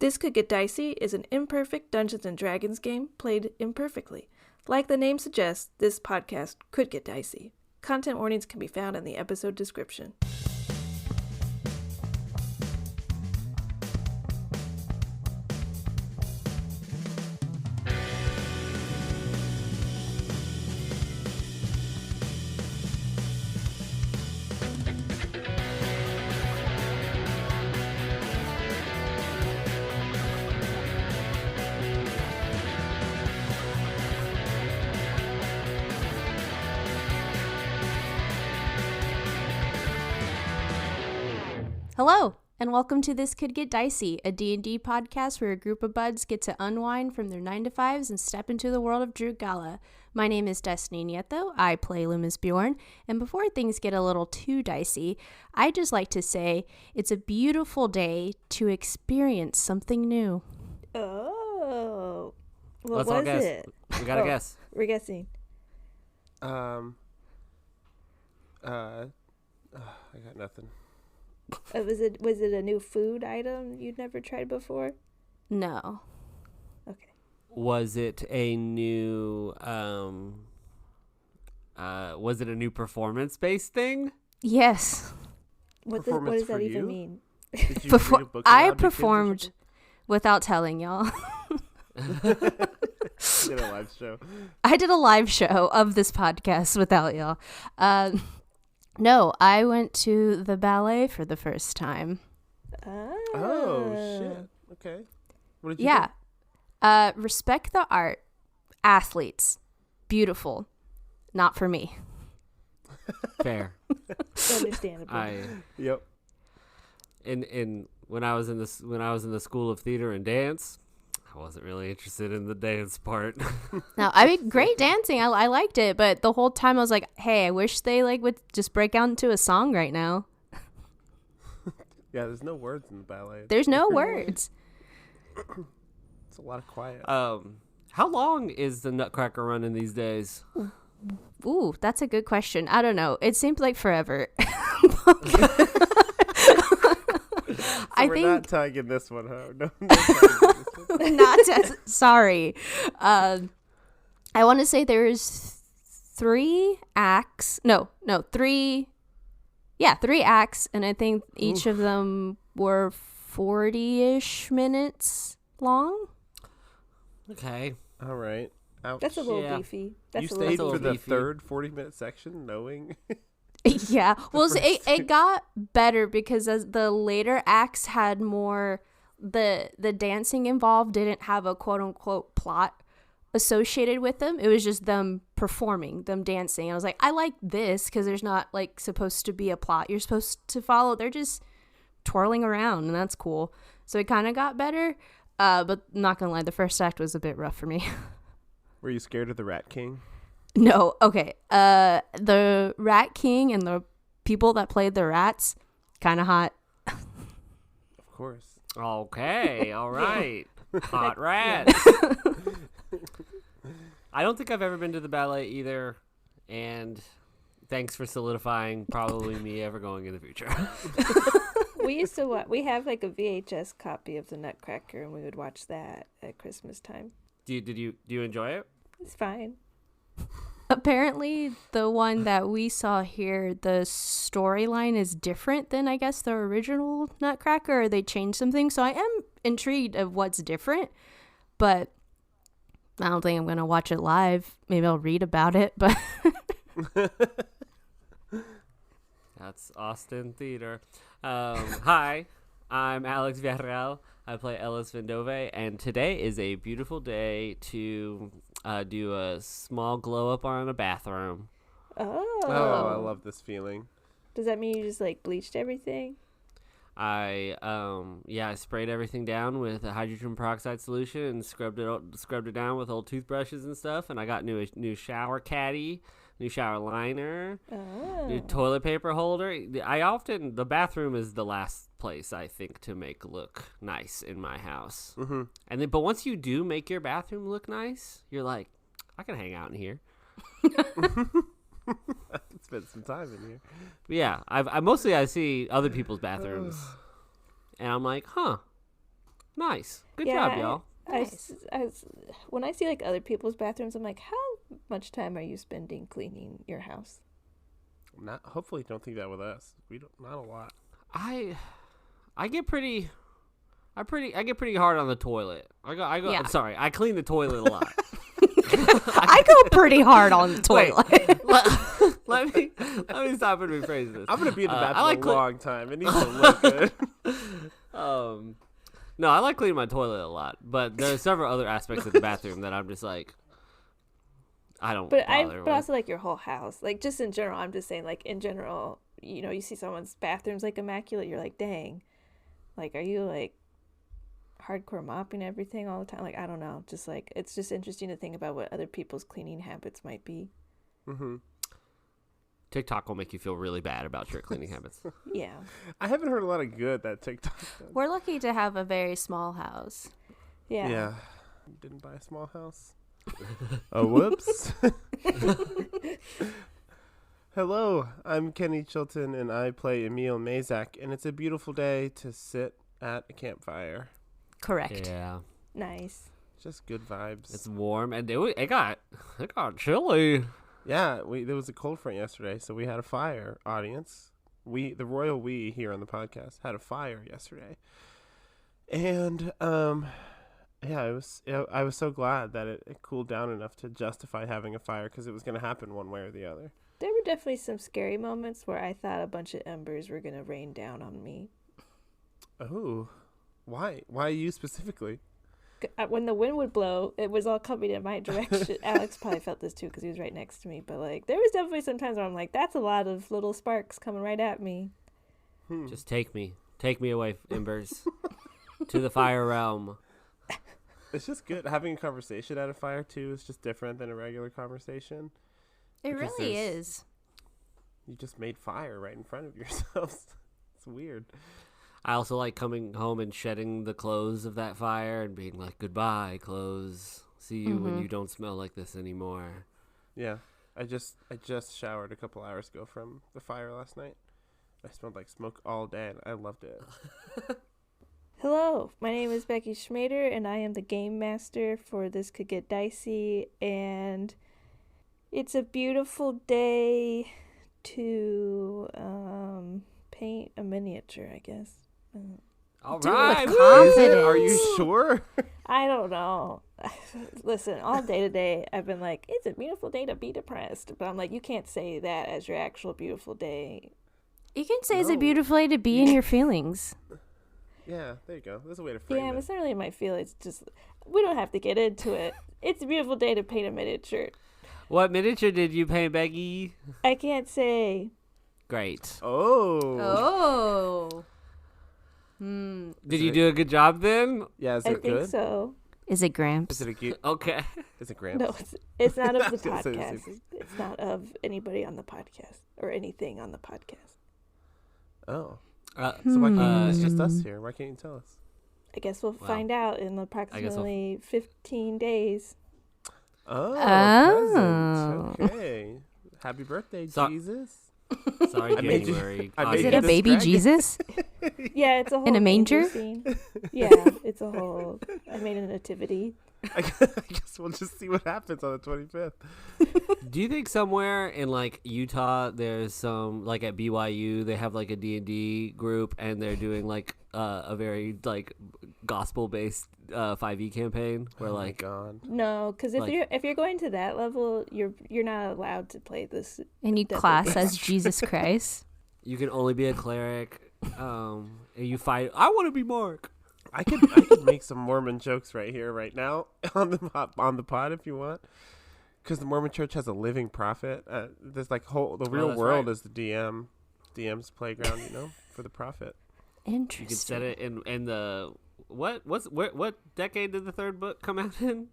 This Could Get Dicey is an imperfect Dungeons & Dragons game played imperfectly. Like the name suggests, this podcast could get dicey. Content warnings can be found in the episode description. Hello, and welcome to This Could Get Dicey, a D&D podcast where a group of buds get to unwind from their 9-to-5s and step into the world of Drugala. My name is Destiny Nieto, I play Lü'mis Bjorn, and before things get a little too dicey, I'd just like to say it's a beautiful day to experience something new. Oh. What Let's was all guess. it? We gotta guess. We're guessing. I got nothing. Was it a new food item you'd never tried before? No. Okay. Was it a new performance-based thing? Yes. What Performance does that for even you? mean? Did you Before read a book I aloud to kids or performed something? without telling y'all. Did a live show. I did a live show of this podcast without y'all. No, I went to the ballet for the first time. Oh shit. Okay. What did you Yeah. Respect the art. Athletes. Beautiful. Not for me. Fair. Understandable. do? Yep. In when I was in the School of Theater and Dance, I wasn't really interested in the dance part. No, I mean, great dancing. I liked it, but the whole time I was like, hey, I wish they would just break out into a song right now. Yeah, there's no words in the ballet. There's no words. It's a lot of quiet. How long is the Nutcracker running these days? Ooh, that's a good question. I don't know. It seems like forever. So we're not tagging this one, huh? No tagging this one. Sorry. I want to say there's 3 acts. No, 3. Yeah, 3 acts, and I think each of them were 40-ish minutes long. Okay. All right. Ouch. That's a little Yeah. beefy. That's You a little stayed for the beefy. third 40-minute section knowing? Yeah. Well, it got better because as the later acts had more, the dancing involved didn't have a quote-unquote plot associated with them. It was just them performing, them dancing. I was like, I like this because there's not like supposed to be a plot you're supposed to follow. They're just twirling around, and that's cool. So it kind of got better. But not gonna lie, the first act was a bit rough for me. Were you scared of the Rat King? No, okay. The Rat King and the people that played the rats, kind of hot. Of course. Okay. All right. Hot rats. I don't think I've ever been to the ballet either, and thanks for solidifying probably me ever going in the future. We used to we have like a VHS copy of the Nutcracker, and we would watch that at Christmas time. Do you enjoy it? It's fine. Apparently, the one that we saw here, the storyline is different than, I guess, the original Nutcracker, or they changed some things. So I am intrigued of what's different, but I don't think I'm going to watch it live. Maybe I'll read about it, but... That's Austin Theater. Hi, I'm Alex Villarreal. I play Ellis Vendove, and today is a beautiful day to do a small glow up on a bathroom. Oh. Oh, I love this feeling. Does that mean you just like bleached everything? I sprayed everything down with a hydrogen peroxide solution and scrubbed it down with old toothbrushes and stuff. And I got new shower caddy, new shower liner, new toilet paper holder. The bathroom is the last place I think to make look nice in my house. Mm-hmm. But once you do make your bathroom look nice, you're like, I can hang out in here. I can spend some time in here. But yeah, I mostly see other people's bathrooms, and I'm like, huh, Nice. Good job, y'all. When I see like other people's bathrooms, I'm like, how much time are you spending cleaning your house? Hopefully, don't think that with us. We don't. Not a lot. I get pretty hard on the toilet. I go. Yeah. Sorry, I clean the toilet a lot. I go pretty hard on the toilet. Let me stop and rephrase this. I'm gonna be in the bathroom a long time. It needs to look good. No, I like cleaning my toilet a lot, but there are several other aspects of the bathroom that I'm just like, I don't. But also like your whole house, like just in general. I'm just saying, like in general, you see someone's bathroom's like immaculate. You're like, dang, like are you like hardcore mopping everything all the time? Like I don't know, just like it's just interesting to think about what other people's cleaning habits might be. Mm-hmm. TikTok will make you feel really bad about your cleaning habits. Yeah. I haven't heard a lot of good that TikTok does. We're lucky to have a very small house. Yeah. Yeah. Didn't buy a small house. Oh, whoops. Hello, I'm Kenny Chilton, and I play Emil Mayzaks, and it's a beautiful day to sit at a campfire. Correct. Yeah. Nice. Just good vibes. It's warm, and it got chilly. Yeah, there was a cold front yesterday, so we had a fire, audience. The royal we here on the podcast had a fire yesterday. And I was so glad that it cooled down enough to justify having a fire, because it was going to happen one way or the other. There were definitely some scary moments where I thought a bunch of embers were going to rain down on me. Oh, why? Why you specifically? When the wind would blow, it was all coming in my direction. Alex probably felt this too because he was right next to me. But like, there was definitely some times where I'm like, that's a lot of little sparks coming right at me. Just take me away, embers, to the fire realm. It's just good having a conversation at a fire too. Is just different than a regular conversation. It really is. You just made fire right in front of yourselves. It's weird. I also like coming home and shedding the clothes of that fire and being like, goodbye, clothes. See you when you don't smell like this anymore. Yeah. I just showered a couple hours ago from the fire last night. I smelled like smoke all day, and I loved it. Hello, my name is Becky Schmader, and I am the game master for This Could Get Dicey, and it's a beautiful day to paint a miniature, I guess. All Do it right. with confidence. Are you sure? I don't know. Listen, all day today, I've been like, it's a beautiful day to be depressed. But I'm like, you can't say that as your actual beautiful day. You can say it's a beautiful day to be in your feelings. Yeah, there you go. There's a way to frame Yeah, it. but it's not really my feelings. Just, we don't have to get into it. It's a beautiful day to paint a miniature. What miniature did you paint, Becky? I can't say. Great. Oh. Did you do a good job then? Yeah, is I it think good? so. Is it Gramps? Is it a cute? Okay. Is it Gramps? No, it's not of the I was gonna say the same podcast. thing. It's not of anybody on the podcast or anything on the podcast. Oh. So why can't it's just Hmm. us here? Why can't you tell us? I guess we'll find out in approximately 15 days. Oh, Oh. present. Okay. Happy birthday, So- Jesus. Sorry, I made you- January. I Is made it you a baby distracted. Jesus? Yeah, it's a whole In a manger? scene. Yeah, it's a whole. I made a nativity. I guess we'll just see what happens on the 25th. Do you think somewhere in like Utah there's some, like at BYU they have like a D&D group and they're doing like a very like gospel based 5e campaign where Oh my like God. No, because Like- if you're going to that level, you're not allowed to play this. And you That's class okay. as Jesus Christ? you can only be a cleric and you fight. I want to be Mark. I could make some Mormon jokes right here, right now, on the pod if you want, because the Mormon Church has a living prophet. There's like the real that's world right. is the DM's playground, for the prophet. Interesting. You could set it in the what decade did the third book come out in?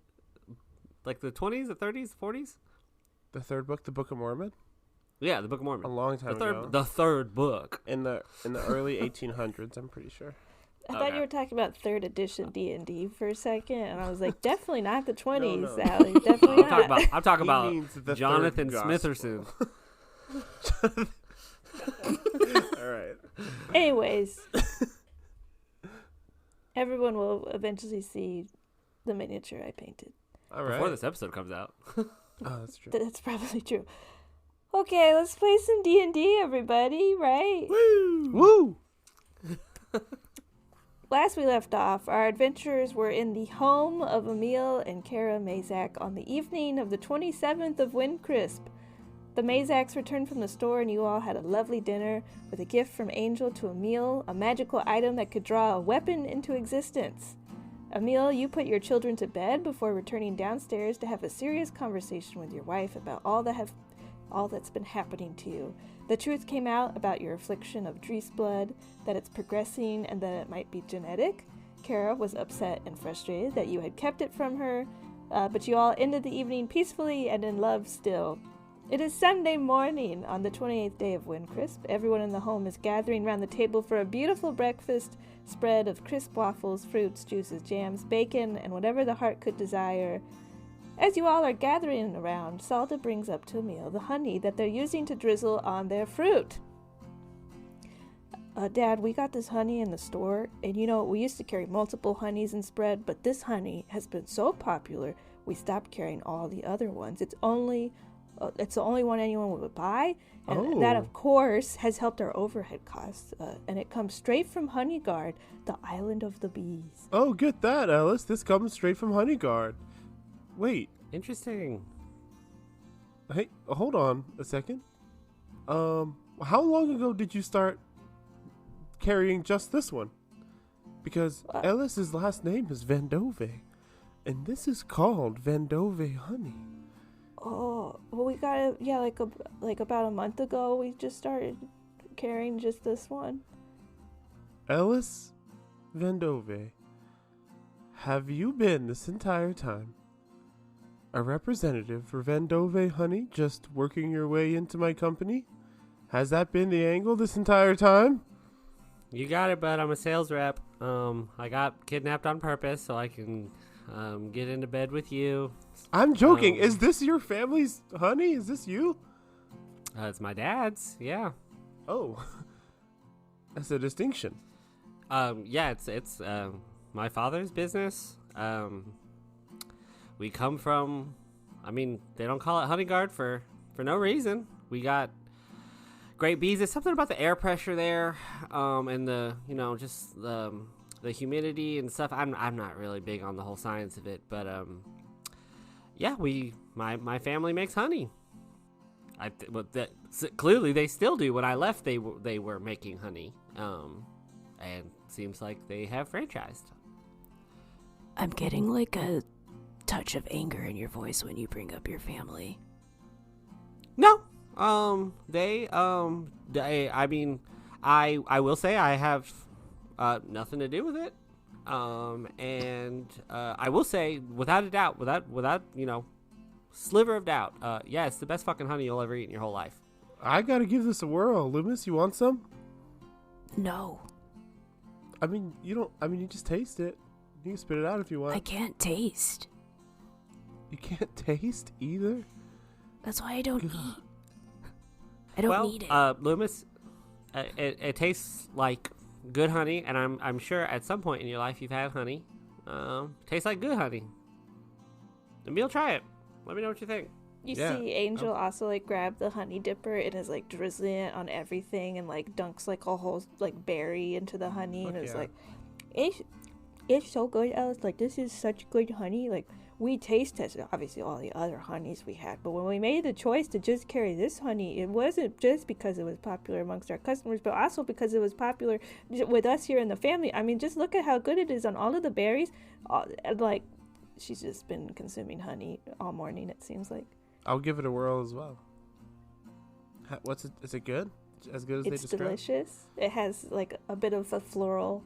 Like the 20s, the 30s, 40s? The third book, the Book of Mormon, Yeah, the Book of a Mormon. long time ago. The third book. In the early 1800s, I'm pretty sure. I thought Okay. you were talking about third edition D&D for a second, and I was like, definitely not the 20s, no. Sally. Definitely not. I'm talking He about means the Jonathan third gospel. Smitherson. All right. Anyways, Everyone will eventually see the miniature I painted. All right. Before this episode comes out. Oh, that's true. That's probably true. Okay, let's play some D&D, everybody, right? Woo! Last we left off, our adventurers were in the home of Emil and Kara Mayzak on the evening of the 27th of Windcrisp. The Mayzaks returned from the store and you all had a lovely dinner with a gift from Angel to Emil, a magical item that could draw a weapon into existence. Emil, you put your children to bed before returning downstairs to have a serious conversation with your wife about all that's been happening to you. The truth came out about your affliction of Drees blood, that it's progressing and that it might be genetic. Kara was upset and frustrated that you had kept it from her, but you all ended the evening peacefully and in love still. It is Sunday morning on the 28th day of Windcrisp. Everyone in the home is gathering round the table for a beautiful breakfast spread of crisp waffles, fruits, juices, jams, bacon, and whatever the heart could desire. As you all are gathering around, Salda brings up to Emil the honey that they're using to drizzle on their fruit. Dad, we got this honey in the store, and we used to carry multiple honeys and spread, but this honey has been so popular, we stopped carrying all the other ones. It's the only one anyone would buy, and that, of course, has helped our overhead costs, and it comes straight from Honeyguard, the island of the bees. Oh, get that, Ellis. This comes straight from Honeyguard. Wait. Interesting. Hey, hold on a second. How long ago did you start carrying just this one? Because Ellis's last name is Vendove, and this is called Vendove honey. Oh, well, we got it, like about a month ago, we just started carrying just this one. Ellis Vendove, have you been this entire time a representative for Vendove honey, just working your way into my company? Has that been the angle this entire time? You got it, bud. I'm a sales rep. I got kidnapped on purpose so I can get into bed with you. I'm joking. Is this your family's honey? Is this you? It's my dad's. Yeah. Oh, that's a distinction. Yeah. It's my father's business. We come from. I mean, they don't call it Honeyguard for no reason. We got great bees. There's something about the air pressure there, and the just the humidity and stuff. I'm not really big on the whole science of it, but yeah, my family makes honey. Clearly they still do. When I left, they were making honey, and seems like they have franchised. I'm getting like a touch of anger in your voice when you bring up your family. No, I mean, I will say I have nothing to do with it. And I will say, without a doubt, without sliver of doubt, yeah, it's the best fucking honey you'll ever eat in your whole life. I gotta give this a whirl. Lü'mis, you want some? No. I mean, you just taste it. You can spit it out if you want. I can't taste. You can't taste either? That's why I don't eat. I don't need it. Lü'mis, it tastes like good honey, and I'm sure at some point in your life you've had honey. Tastes like good honey. Emil, try it. Let me know what you think. You see Angel also like grab the honey dipper and is like drizzling it on everything and like dunks like a whole like berry into the honey and it's like it's so good, Ellis. Like, this is such good honey. Like, we taste tested obviously all the other honeys we had, but when we made the choice to just carry this honey, it wasn't just because it was popular amongst our customers, but also because it was popular with us here in the family. I mean, just look at how good it is on all of the berries. Like, she's just been consuming honey all morning, it seems like. I'll give it a whirl as well. What's it? Is it good? As good as they describe? It's delicious. It has like a bit of a floral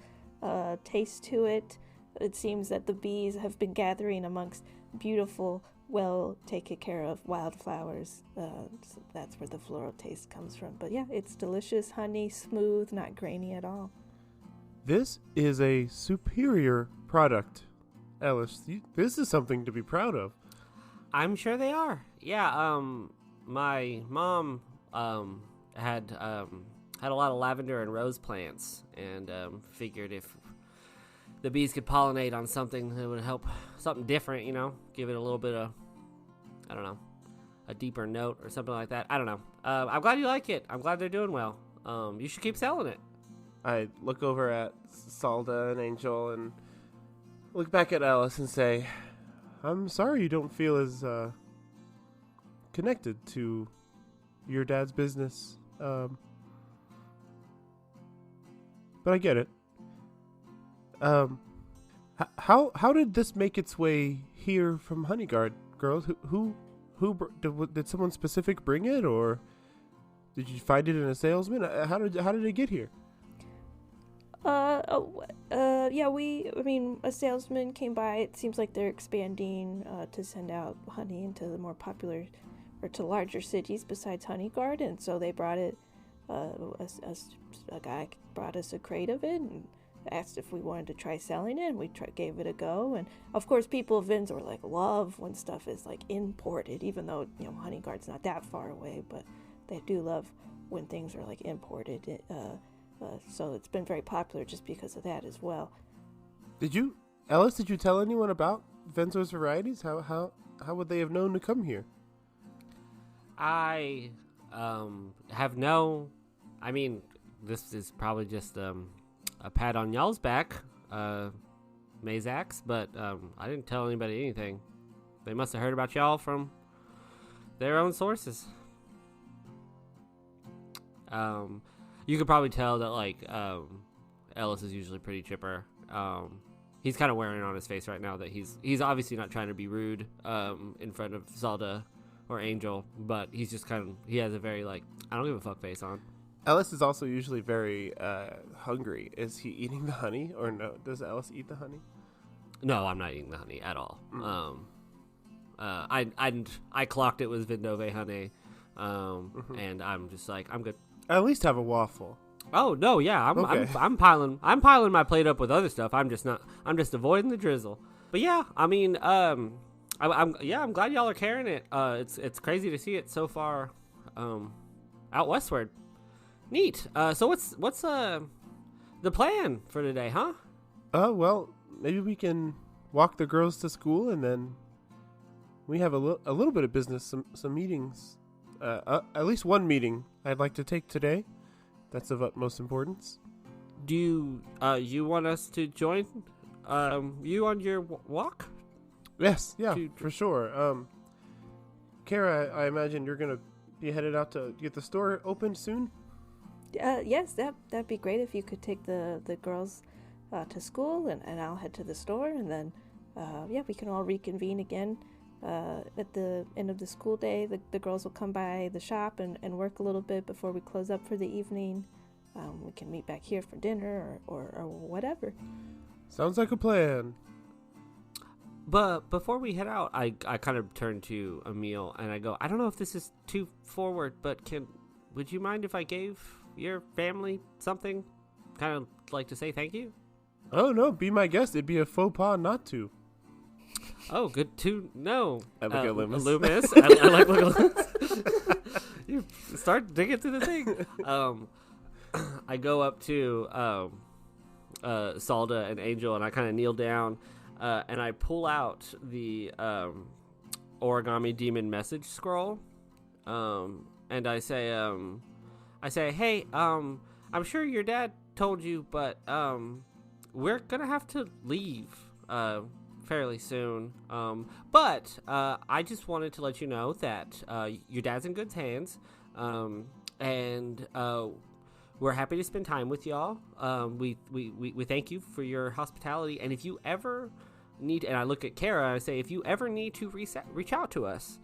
taste to it. It seems that the bees have been gathering amongst beautiful, well taken care of wildflowers. So that's where the floral taste comes from. But yeah, it's delicious honey, smooth, not grainy at all. This is a superior product, Ellis. This is something to be proud of. I'm sure they are. Yeah, my mom had a lot of lavender and rose plants, and figured if the bees could pollinate on something that would help, something different, give it a little bit of, I don't know, a deeper note or something like that. I don't know. I'm glad you like it. I'm glad they're doing well. You should keep selling it. I look over at Salda and Angel and look back at Ellis and say, I'm sorry you don't feel as connected to your dad's business. But I get it. How did this make its way here from Honeyguard, girls? Who did someone specific bring it, or did you find it in a salesman? How did it get here? A salesman came by. It seems like they're expanding to send out honey into the more popular or to larger cities besides Honeyguard, and so they brought it. A guy brought us a crate of it and asked if we wanted to try selling it, and we gave it a go. And of course, people of Venzor love when stuff is imported, even though Honeyguard's not that far away, but they do love when things are imported. So it's been very popular just because of that as well. Ellis, did you tell anyone about Venzor's varieties? How would they have known to come here? I have this is probably just a pat on y'all's back, Mayzaks, but I didn't tell anybody anything. They must have heard about y'all from their own sources. You could probably tell that Ellis is usually pretty chipper. He's kind of wearing it on his face right now that he's obviously not trying to be rude in front of Salda or Angel, but he's just he has a very I don't give a fuck face on. Ellis is also usually very hungry. Is he eating the honey, or no? Does Ellis eat the honey? No, I'm not eating the honey at all. I clocked it with Vindove honey, and I'm just I'm good. At least have a waffle. Oh no, yeah, Okay. I'm piling my plate up with other stuff. I'm just avoiding the drizzle. But yeah, I'm glad y'all are carrying it. It's crazy to see it so far, out westward. Neat. So what's the plan for today, huh? Well, maybe we can walk the girls to school, and then we have a little bit of business, some meetings. At least one meeting I'd like to take today. That's of utmost importance. Do you want us to join you on your walk? Yes, yeah, for sure. Kara, I imagine you're gonna be headed out to get the store opened soon. Yes, that'd be great if you could take the girls to school, and I'll head to the store, and then we can all reconvene again at the end of the school day. The girls will come by the shop and work a little bit before we close up for the evening. We can meet back here for dinner or whatever. Sounds like a plan. But before we head out, I kind of turn to Emil and I go, I don't know if this is too forward, but would you mind if I gave your family something? Kind of to say thank you? Oh, no, be my guest. It'd be a faux pas not to. Oh, good to know. I look at Lü'mis. Lü'mis. I like looking at Lü'mis. You start digging through the thing. I go up to Salda and Angel, and I kind of kneel down, and I pull out the origami demon message scroll, and I say, hey, I'm sure your dad told you, but we're gonna have to leave fairly soon. But I just wanted to let you know that your dad's in good hands, and we're happy to spend time with y'all. We thank you for your hospitality, and if you ever need, and I look at Kara and I say, if you ever need to reach out to us,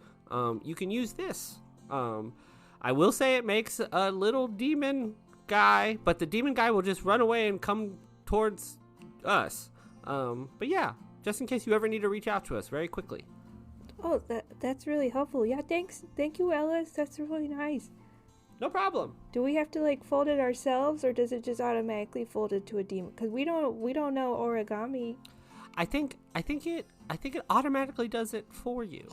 you can use this. I will say it makes a little demon guy, but the demon guy will just run away and come towards us. But yeah, just in case you ever need to reach out to us very quickly. Oh, that's really helpful. Yeah, thanks. Thank you, Ellis. That's really nice. No problem. Do we have to fold it ourselves, or does it just automatically fold it to a demon? Because we don't know origami. I think it automatically does it for you.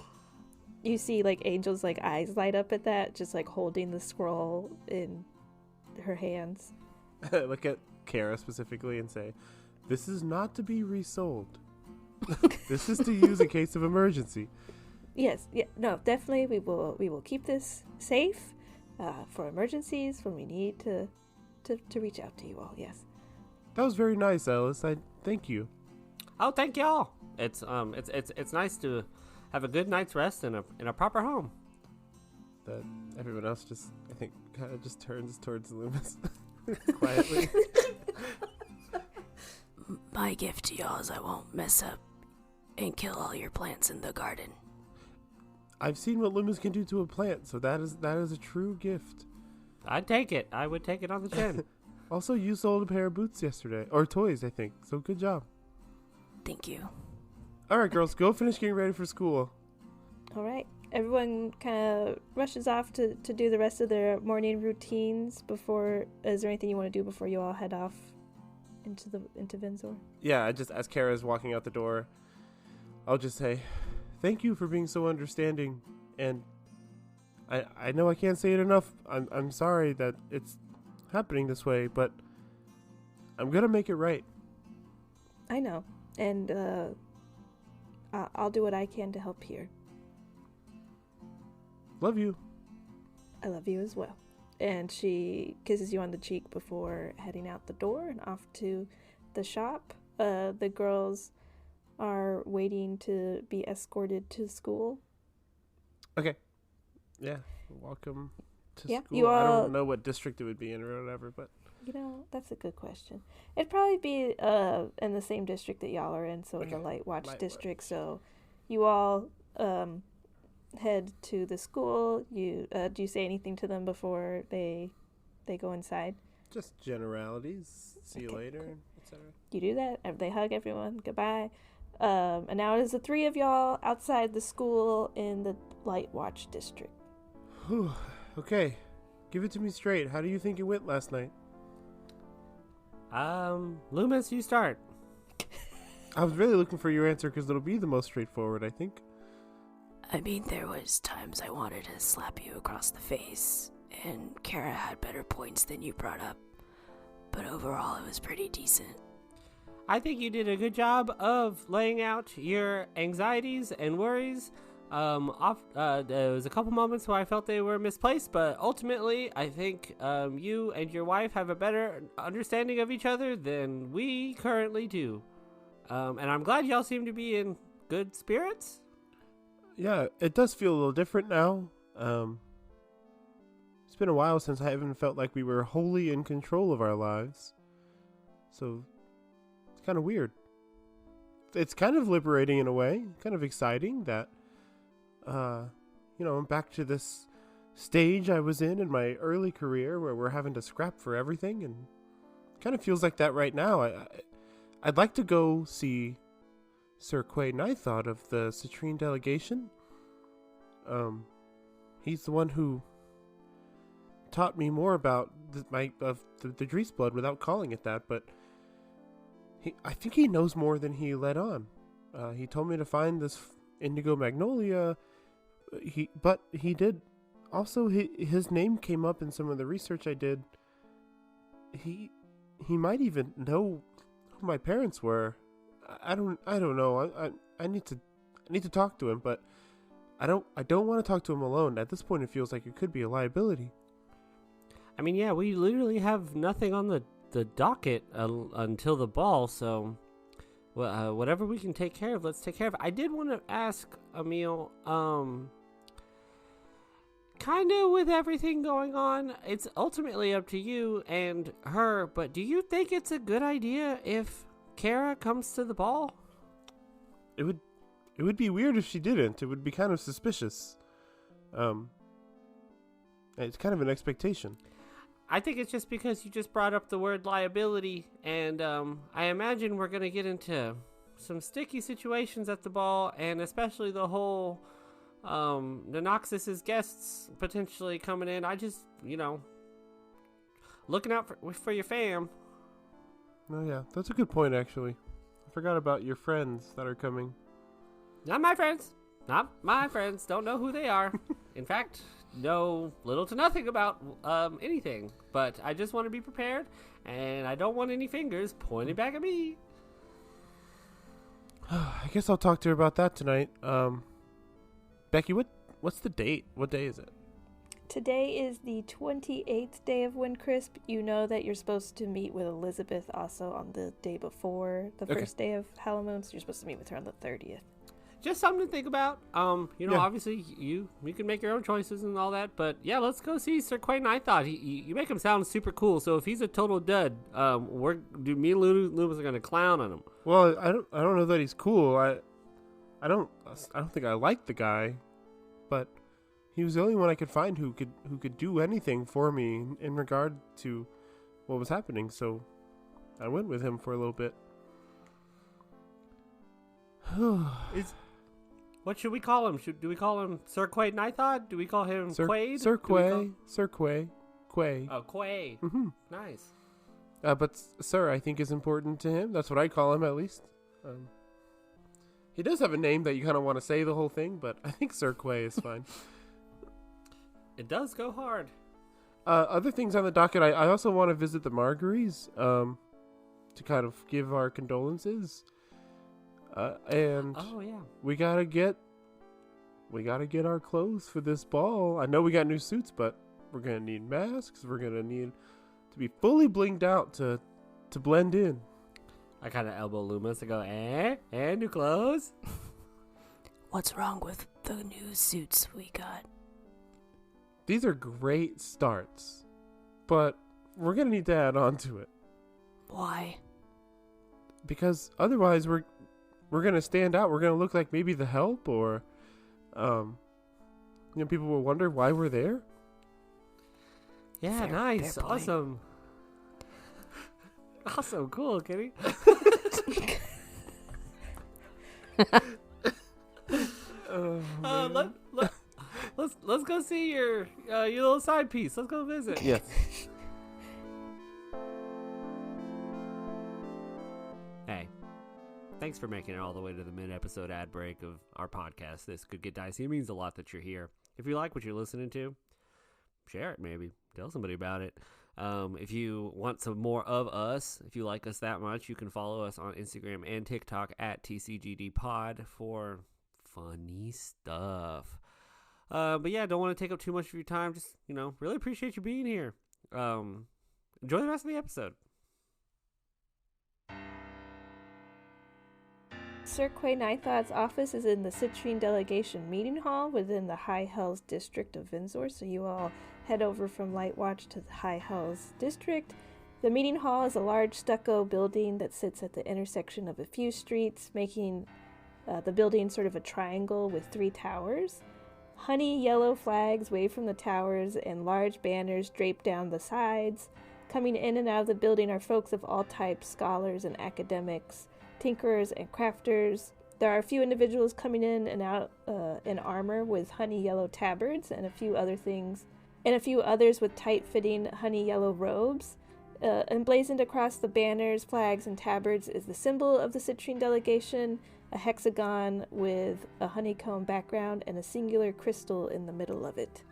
You see Angel's eyes light up at that, just holding the scroll in her hands. Look at Kara specifically and say, This is not to be resold. This is to use in case of emergency. Yes, yeah, no, definitely. We will keep this safe for emergencies when we need to reach out to you all. Yes. That was very nice, Ellis. I thank you. Oh, thank y'all. It's nice to have a good night's rest in a proper home. That everyone else just, I think, kind of just turns towards Lü'mis quietly. My gift to y'all is I won't mess up and kill all your plants in the garden. I've seen what Lü'mis can do to a plant, so that is a true gift. I'd take it. I would take it on the chin. Also, you sold a pair of boots yesterday, or toys, I think. So good job. Thank you. All right, girls, go finish getting ready for school. All right. Everyone kind of rushes off to do the rest of their morning routines before. Is there anything you want to do before you all head off into Venzor? Yeah, I just, as Kara's walking out the door, I'll just say, thank you for being so understanding, and I know I can't say it enough. I'm sorry that it's happening this way, but I'm gonna make it right. I know, and I'll do what I can to help here. Love you. I love you as well. And she kisses you on the cheek before heading out the door and off to the shop. The girls are waiting to be escorted to school. Okay. Yeah. Welcome to Yeah, school. you I all- don't know what district it would be in or whatever, but You know, that's a good question. It'd probably be in the same district that y'all are in, so Okay. the Light Watch Light district. Watch. So you all head to the school. You do you say anything to them before they go inside? just generalities. See you Okay, later, cool. etc. You do that. They hug everyone. Goodbye. And now it is the three of y'all outside the school in the Light Watch district. Whew. Okay. Give it to me straight. How do you think it went last night? Lü'mis, you start. I was really looking for your answer because it'll be the most straightforward, I think. I mean, there was times I wanted to slap you across the face, and Kara had better points than you brought up. But overall, it was pretty decent. I think you did a good job of laying out your anxieties and worries. There was a couple moments where I felt they were misplaced, but ultimately, I think you and your wife have a better understanding of each other than we currently do. And I'm glad y'all seem to be in good spirits. Yeah, it does feel a little different now. It's been a while since I haven't felt like we were wholly in control of our lives. So, it's kind of weird. It's kind of liberating in a way, kind of exciting that, I'm back to this stage I was in my early career where we're having to scrap for everything, and kind of feels like that right now. I'd like to go see Sir Quay Nightthought of the Citrine delegation. He's the one who taught me more about the Drees blood without calling it that, but I think he knows more than he let on. He told me to find this indigo magnolia. But he did also. His name came up in some of the research I did. He might even know who my parents were. I don't know. I need to talk to him, but I don't want to talk to him alone. At this point, it feels like it could be a liability. I mean, yeah, we literally have nothing on the docket until the ball, so whatever we can take care of, let's take care of it. I did want to ask Emil, kind of with everything going on, it's ultimately up to you and her, but do you think it's a good idea if Kara comes to the ball? It would be weird if she didn't. It would be kind of suspicious. It's kind of an expectation. I think it's just because you just brought up the word liability, and I imagine we're going to get into some sticky situations at the ball, and especially the whole Nonoxis's guests potentially coming in. I just, looking out for your fam. Oh yeah, that's a good point actually. I forgot about your friends that are coming. Not my friends. Not my friends. Don't know who they are. In fact, know little to nothing about anything. But I just want to be prepared, and I don't want any fingers pointing back at me. I guess I'll talk to her about that tonight. Becky, what's the date? What day is it? Today is the 28th day of Windcrisp. You know that you're supposed to meet with Elizabeth also on the day before the first day of Halloween, so you're supposed to meet with her on the 30th. Just something to think about. Obviously you can make your own choices and all that, but yeah, let's go see Sir Quay Nightthought. You make him sound super cool. So if he's a total dud, me and Lü'mis are gonna clown on him. Well, I don't know that he's cool. I don't think I like the guy, but he was the only one I could find who could do anything for me in regard to what was happening. So I went with him for a little bit. What should we call him? Do we call him Sir Quay Nightthought? Do we call him Quaid? Sir Quay. Sir Quay. Quay. Oh, Quay. Mm-hmm. Nice. But Sir, I think, is important to him. That's what I call him, at least. He does have a name that you kind of want to say the whole thing, but I think Sir Quay is fine. It does go hard. Other things on the docket, I also want to visit the Margueries to kind of give our condolences. And we gotta get our clothes for this ball. I know we got new suits, but we're gonna need masks. We're gonna need to be fully blinged out to blend in. I kind of elbow Lü'mis and go, new clothes? What's wrong with the new suits we got? These are great starts, but we're gonna need to add on to it. Why? Because otherwise we're gonna stand out. We're gonna look like maybe the Help, or people will wonder why we're there. Yeah, Fair, nice, fair point. awesome, awesome, cool, Kitty. Let's go see your little side piece. Let's go visit. Yes. Hey, thanks for making it all the way to the mid-episode ad break of our podcast. This could get dicey. It means a lot that you're here. If you like what you're listening to, share it maybe. Tell somebody about it. If you want some more of us, if you like us that much, you can follow us on Instagram and TikTok at TCGDpod for funny stuff. But yeah, don't want to take up too much of your time. Just, really appreciate you being here. Enjoy the rest of the episode. Sir Quay Nighthought's office is in the Citrine Delegation Meeting Hall within the High Hells District of Venzor, so you all head over from Lightwatch to the High Hells District. The meeting hall is a large stucco building that sits at the intersection of a few streets, making the building sort of a triangle with 3 towers. Honey yellow flags wave from the towers and large banners drape down the sides. Coming in and out of the building are folks of all types, scholars and academics, tinkerers and crafters. There are a few individuals coming in and out in armor with honey yellow tabards and a few others with tight-fitting honey yellow robes. Emblazoned across the banners, flags, and tabards is the symbol of the Citrine Delegation, a hexagon with a honeycomb background and a singular crystal in the middle of it.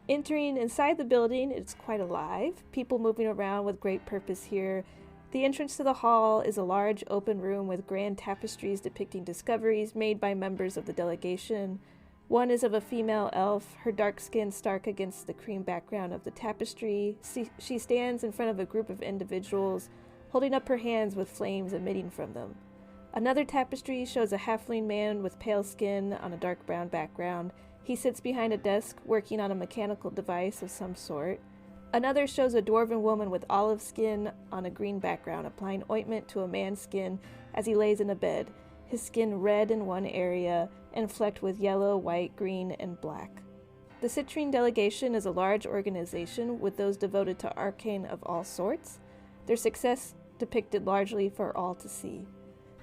Entering inside the building, it's quite alive, people moving around with great purpose here. The entrance to the hall is a large open room with grand tapestries depicting discoveries made by members of the delegation. One is of a female elf, her dark skin stark against the cream background of the tapestry. She stands in front of a group of individuals, holding up her hands with flames emitting from them. Another tapestry shows a halfling man with pale skin on a dark brown background. He sits behind a desk, working on a mechanical device of some sort. Another shows a dwarven woman with olive skin on a green background, applying ointment to a man's skin as he lays in a bed, his skin red in one area and flecked with yellow, white, green, and black. The Citrine Delegation is a large organization with those devoted to arcane of all sorts, their success depicted largely for all to see.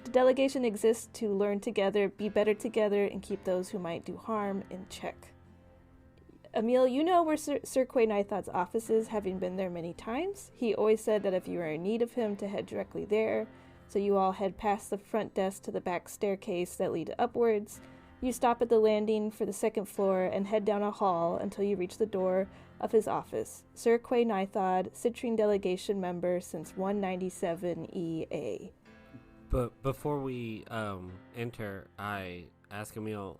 The delegation exists to learn together, be better together, and keep those who might do harm in check. Emil, you know where Sir Quay Nighthought's office is, having been there many times. He always said that if you were in need of him, to head directly there. So you all head past the front desk to the back staircase that lead upwards. You stop at the landing for the second floor and head down a hall until you reach the door of his office. Sir Quay Nightthought, Citrine Delegation member since 197 EA. But before we enter, I ask Emil,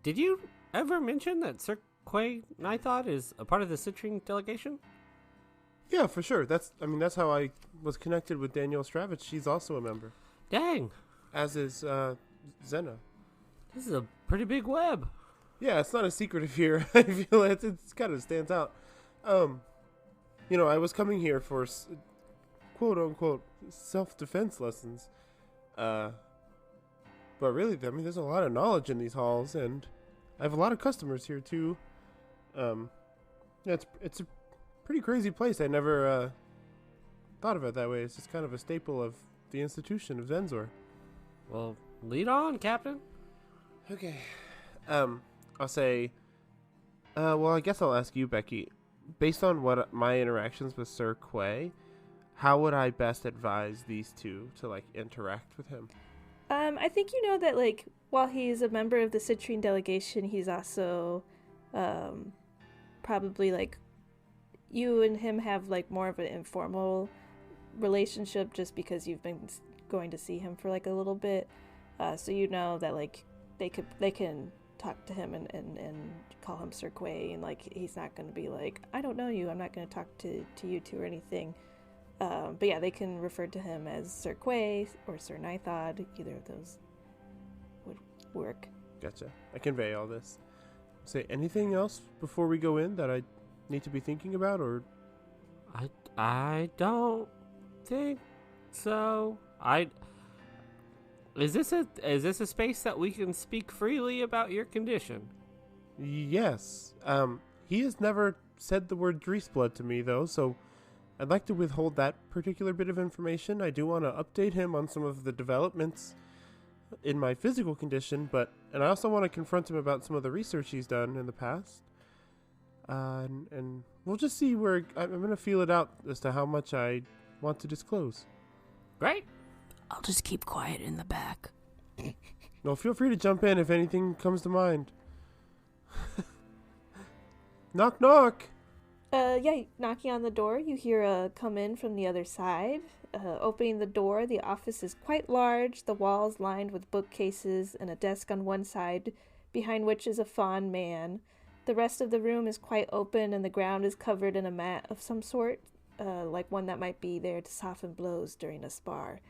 did you ever mention that Sir Quay Nithod is a part of the Citrine delegation? Yeah, for sure. That's how I was connected with Danielle Stravich. She's also a member. Dang. As is Zena. This is a pretty big web. Yeah, it's not a secret if you're. I feel it's kind of stands out. I was coming here for quote unquote self-defense lessons. But really, there's a lot of knowledge in these halls, and I have a lot of customers here too. It's a pretty crazy place. I never thought of it that way. It's just kind of a staple of the institution of Venzor. Well, lead on, Captain. Okay. I'll say, I guess I'll ask you, Becky. Based on what my interactions with Sir Quay, how would I best advise these two to, interact with him? I think you know that, while he's a member of the Citrine delegation, he's also, probably, you and him have, more of an informal relationship just because you've been going to see him for, a little bit. So you know that, they can talk to him and call him Sir Quay, and he's not going to be I don't know you, I'm not going to talk to you two or anything. But yeah, they can refer to him as Sir Quay or Sir Nithod. Either of those would work. Gotcha. I convey all this. Say anything else before we go in that I need to be thinking about, or I don't think so. Is this a space that we can speak freely about your condition? Yes. He has never said the word Dreesblood to me, though, so I'd like to withhold that particular bit of information. I do want to update him on some of the developments in my physical condition, and I also want to confront him about some of the research he's done in the past. And we'll just see where I'm going to feel it out as to how much I want to disclose. Great. I'll just keep quiet in the back. No, feel free to jump in if anything comes to mind. Knock, knock. Knocking on the door, you hear a come in from the other side. Opening the door, the office is quite large, the walls lined with bookcases and a desk on one side, behind which is a fawn man. The rest of the room is quite open, and the ground is covered in a mat of some sort, like one that might be there to soften blows during a spar.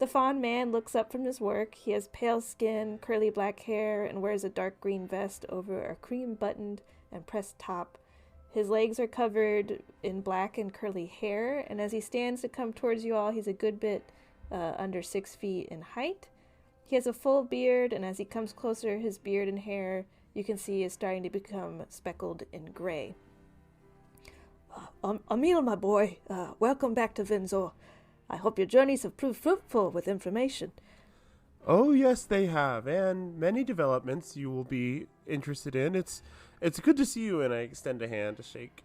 The fawn man looks up from his work. He has pale skin, curly black hair, and wears a dark green vest over a cream-buttoned and pressed top. His legs are covered in black and curly hair, and as he stands to come towards you all, he's a good bit under 6 feet in height. He has a full beard, and as he comes closer, his beard and hair, you can see, is starting to become speckled in gray. Emil, my boy, welcome back to Venzor. I hope your journeys have proved fruitful with information. Oh, yes, they have, and many developments you will be interested in. It's good to see you, and I extend a hand to shake.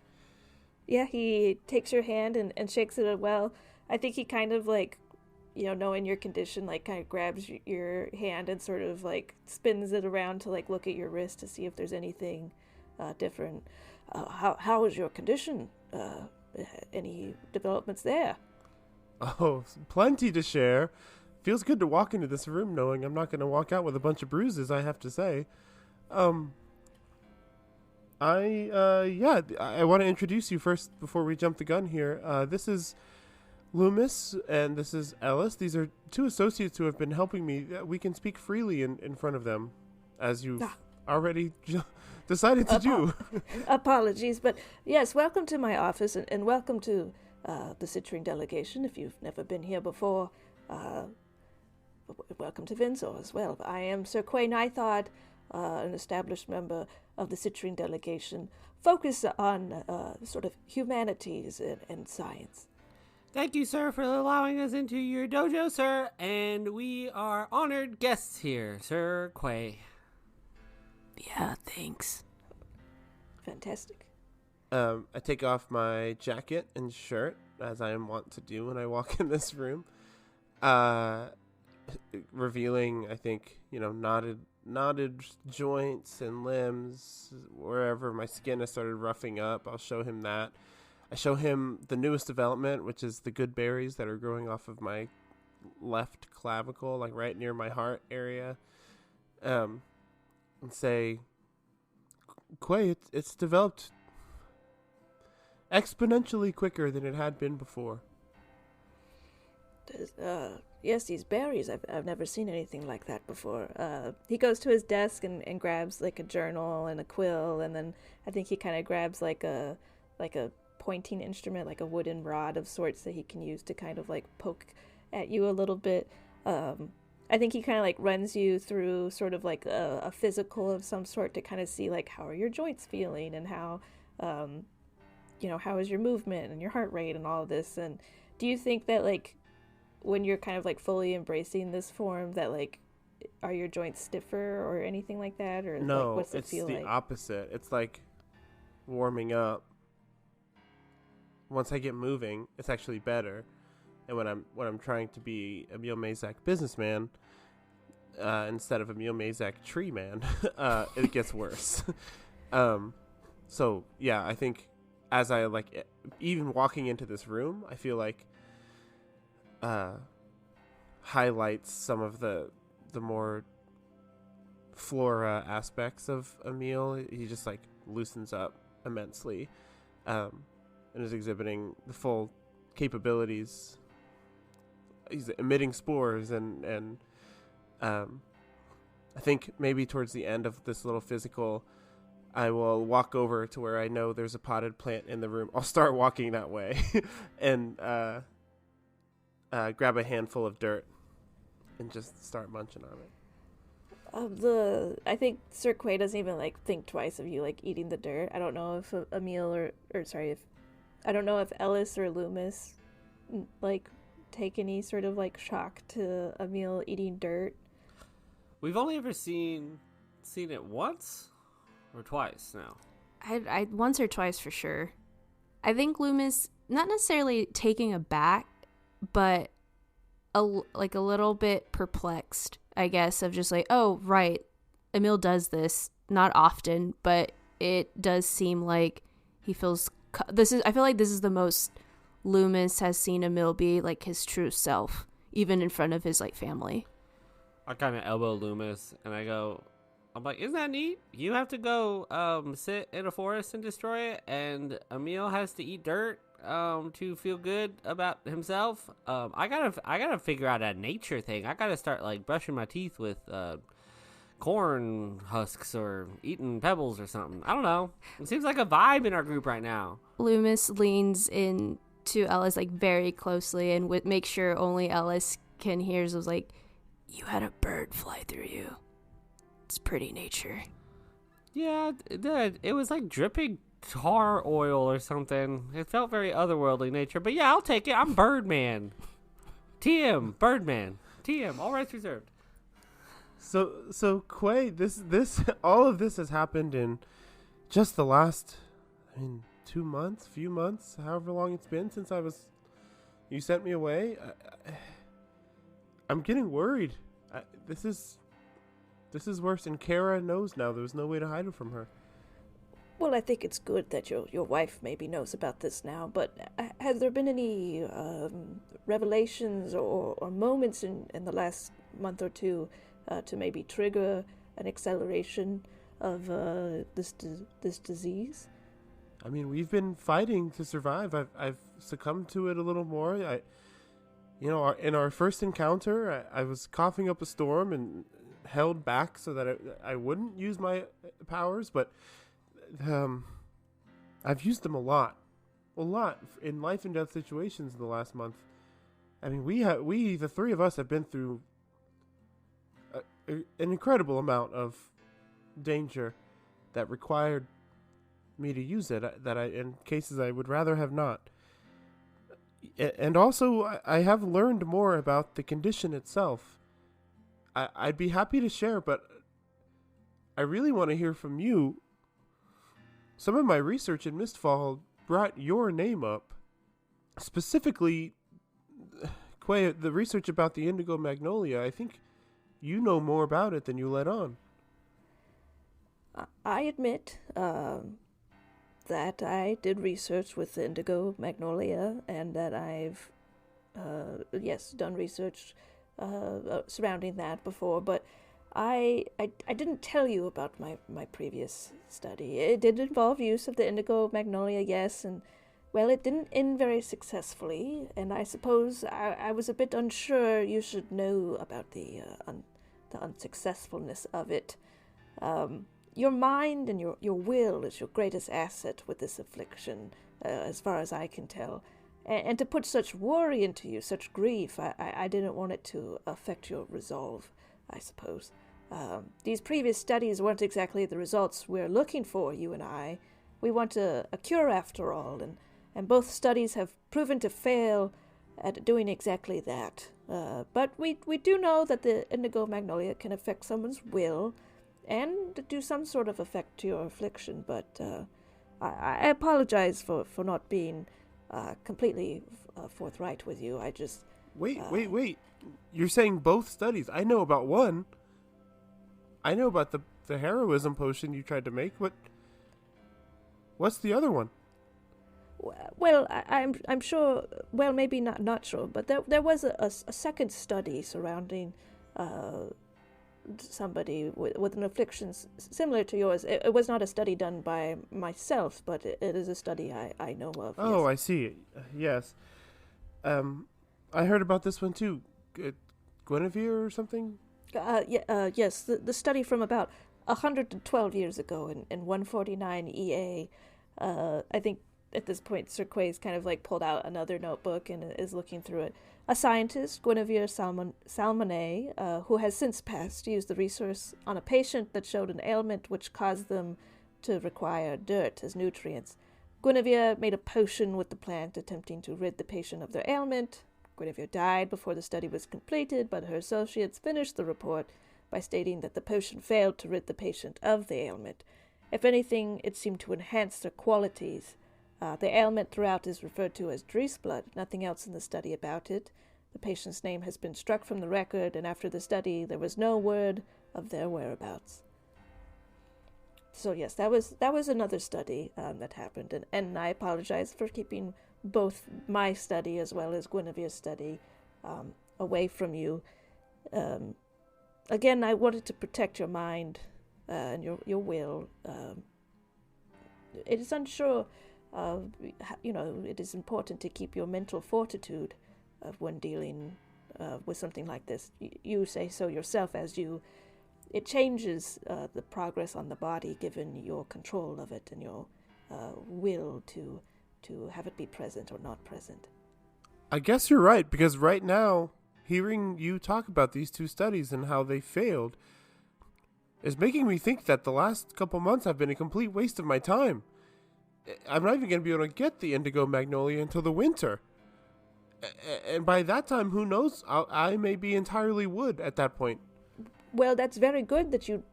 Yeah, he takes your hand and shakes it well. I think he kind of knowing your condition, kind of grabs your hand and sort of spins it around to look at your wrist to see if there's anything different. How is your condition? Any developments there? Oh, plenty to share. Feels good to walk into this room knowing I'm not going to walk out with a bunch of bruises, I have to say. I want to introduce you first before we jump the gun here. This is Lü'mis, and this is Ellis. These are two associates who have been helping me. We can speak freely in front of them, as you've already decided to do. Apologies, but yes, welcome to my office, and welcome to the Citrine delegation. If you've never been here before, welcome to Venzor as well. I am Sir Quay Nithod, an established member of the Citrine delegation, focused on sort of humanities and science. Thank you, sir, for allowing us into your dojo, sir, and we are honored guests here, Sir Quay. Yeah, thanks. Fantastic. I take off my jacket and shirt, as I am wont to do when I walk in this room, revealing, I think, knotted joints and limbs wherever my skin has started roughing up. I'll show him that. I show him the newest development, which is the good berries that are growing off of my left clavicle, like right near my heart area, and say, Quay, it's developed exponentially quicker than it had been before. Yes, these berries. I've never seen anything like that before. He goes to his desk and grabs like a journal and a quill, and then I think he kind of grabs like a pointing instrument, like a wooden rod of sorts that he can use to kind of like poke at you a little bit. I think he kind of like runs you through sort of like a physical of some sort to kind of see like how are your joints feeling and how, how is your movement and your heart rate and all of this. And do you think that like when you're kind of like fully embracing this form that like are your joints stiffer or anything like that, or no, like, what's it feel like? It's the opposite. It's like warming up. Once I get moving, it's actually better. And when I'm trying to be Emil Mayzak businessman, instead of Emil Mayzak tree man, it gets worse. So yeah, I think as I like even walking into this room, I feel like highlights some of the more flora aspects of Emil. He just like loosens up immensely, and is exhibiting the full capabilities. He's emitting spores and I think maybe towards the end of this little physical, I will walk over to where I know there's a potted plant in the room. I'll start walking that way and grab a handful of dirt and just start munching on it. I think Sir Quay doesn't even like think twice of you like eating the dirt. I don't know if Emil I don't know if Ellis or Lü'mis like take any sort of like shock to Emil eating dirt. We've only ever seen it once or twice now. I once or twice for sure. I think Lü'mis not necessarily taking aback, but a little bit perplexed, I guess, of just like, oh right, Emil does this not often, but it does seem like he feels. I feel like this is the most Lü'mis has seen Emil be like his true self, even in front of his like family. I kind of elbow Lü'mis and I'm like, isn't that neat? You have to go sit in a forest and destroy it, and Emil has to eat dirt to feel good about himself. I gotta figure out a nature thing. I gotta start like brushing my teeth with corn husks or eating pebbles or something. I don't know. It seems like a vibe in our group right now. Lü'mis leans in to Ellis like very closely and make sure only Ellis can hear. So was like, you had a bird fly through you. It's pretty nature. Yeah, it did. It was like dripping tar oil or something. It felt very otherworldly nature. But yeah, I'll take it. I'm Birdman. TM, Birdman. TM, all rights reserved. So Quay, this all of this has happened in just the last, 2 months, few months, however long it's been since you sent me away. I'm getting worried. This is worse, and Kara knows now. There's no way to hide it from her. Well, I think it's good that your wife maybe knows about this now, but has there been any revelations or moments in the last month or two to maybe trigger an acceleration of this disease? We've been fighting to survive. I've succumbed to it a little more. In our first encounter, I was coughing up a storm and held back so that I wouldn't use my powers, but I've used them a lot in life and death situations in the last month. We the three of us have been through an incredible amount of danger that required me to use it, that in cases I would rather have not. And also, I have learned more about the condition itself. I'd be happy to share, but I really want to hear from you. Some of my research in Mistfall brought your name up. Specifically, Quay, the research about the indigo magnolia. I think you know more about it than you let on. I admit that I did research with the indigo magnolia, and that I've yes, done research surrounding that before, but I didn't tell you about my previous study. It did involve use of the indigo magnolia, yes, and well, it didn't end very successfully, and I suppose I was a bit unsure you should know about the unsuccessfulness of it. Your mind and your will is your greatest asset with this affliction, as far as I can tell. And to put such worry into you, such grief, I didn't want it to affect your resolve, I suppose. These previous studies weren't exactly the results we're looking for, you and I. We want a cure after all, and both studies have proven to fail at doing exactly that. But we do know that the indigo magnolia can affect someone's will and do some sort of effect to your affliction, but I apologize for not being completely forthright with you. I just... Wait. You're saying both studies. I know about one. I know about the heroism potion you tried to make. What's the other one? Well, I'm sure. Well, maybe not sure, but there was a second study surrounding somebody with an affliction similar to yours. It was not a study done by myself, but it is a study I know of. Oh, yes. I see. Yes. I heard about this one too. Guinevere or something? Yes, the study from about 112 years ago in 149 EA. I think at this point, Cirque's kind of like pulled out another notebook and is looking through it. A scientist, Guinevere Salmonet, who has since passed, used the resource on a patient that showed an ailment which caused them to require dirt as nutrients. Guinevere made a potion with the plant, attempting to rid the patient of their ailment. Guinevere died before the study was completed, but her associates finished the report by stating that the potion failed to rid the patient of the ailment. If anything, it seemed to enhance their qualities. The ailment throughout is referred to as Drees blood, nothing else in the study about it. The patient's name has been struck from the record, and after the study, there was no word of their whereabouts. So yes, that was another study that happened, and I apologize for keeping both my study as well as Guinevere's study away from you. Again, I wanted to protect your mind and your will. It is unsure. It is important to keep your mental fortitude when dealing with something like this. You say so yourself, it changes the progress on the body given your control of it and your will to have it be present or not present. I guess you're right, because right now, hearing you talk about these two studies and how they failed is making me think that the last couple months have been a complete waste of my time. I'm not even going to be able to get the indigo magnolia until the winter. And by that time, who knows? I may be entirely wood at that point. Well, that's very good that you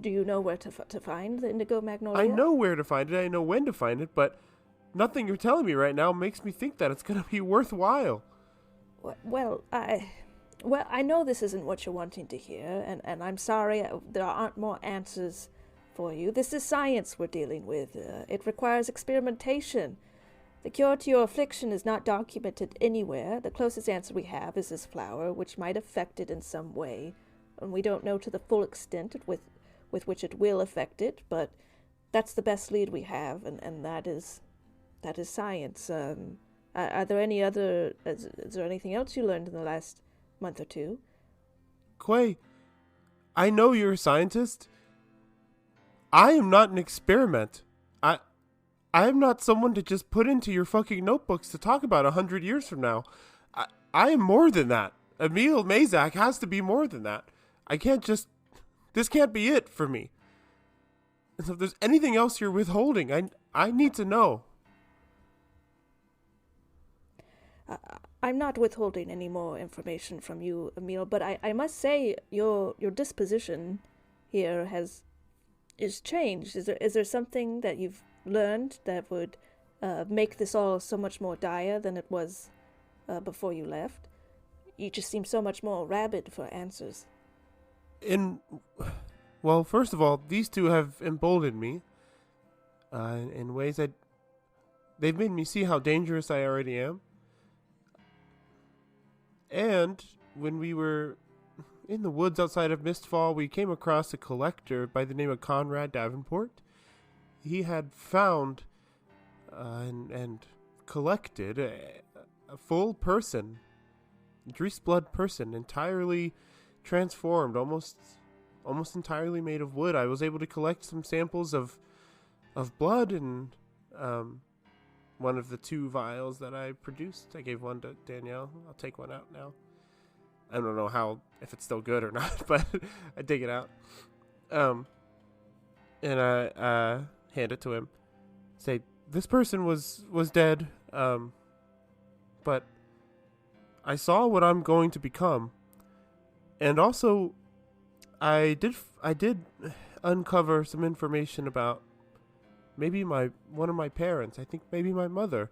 know where to find the indigo magnolia? I know where to find it. I know when to find it, but nothing you're telling me right now makes me think that it's going to be worthwhile. Well, I know this isn't what you're wanting to hear, and I'm sorry there aren't more answers for you. This is science we're dealing with. It requires experimentation. The cure to your affliction is not documented anywhere. The closest answer we have is this flower, which might affect it in some way, and we don't know to the full extent with which it will affect it, but that's the best lead we have, and that is science. Are there any other... Is there anything else you learned in the last month or two? Quay, I know you're a scientist. I am not an experiment. I am not someone to just put into your fucking notebooks to talk about 100 years from now. I am more than that. Emil Mayzaks has to be more than that. I can't just... This can't be it for me. And so if there's anything else you're withholding, I need to know. I'm not withholding any more information from you, Emil, but I must say your disposition here is changed. Is there something that you've learned that would make this all so much more dire than it was before you left? You just seem so much more rabid for answers. Well, first of all, these two have emboldened me in ways that they've made me see how dangerous I already am. And when we were in the woods outside of Mistfall, we came across a collector by the name of Conrad Davenport. He had found and collected a full person, Drees blood person, entirely transformed, almost entirely made of wood. I was able to collect some samples of blood, and one of the 2 vials that I produced, I gave one to Danielle. I'll take one out now. I don't know if it's still good or not, but I dig it out. And I hand it to him. Say, this person was dead, but I saw what I'm going to become. And also, I did uncover some information about maybe one of my parents. I think maybe my mother.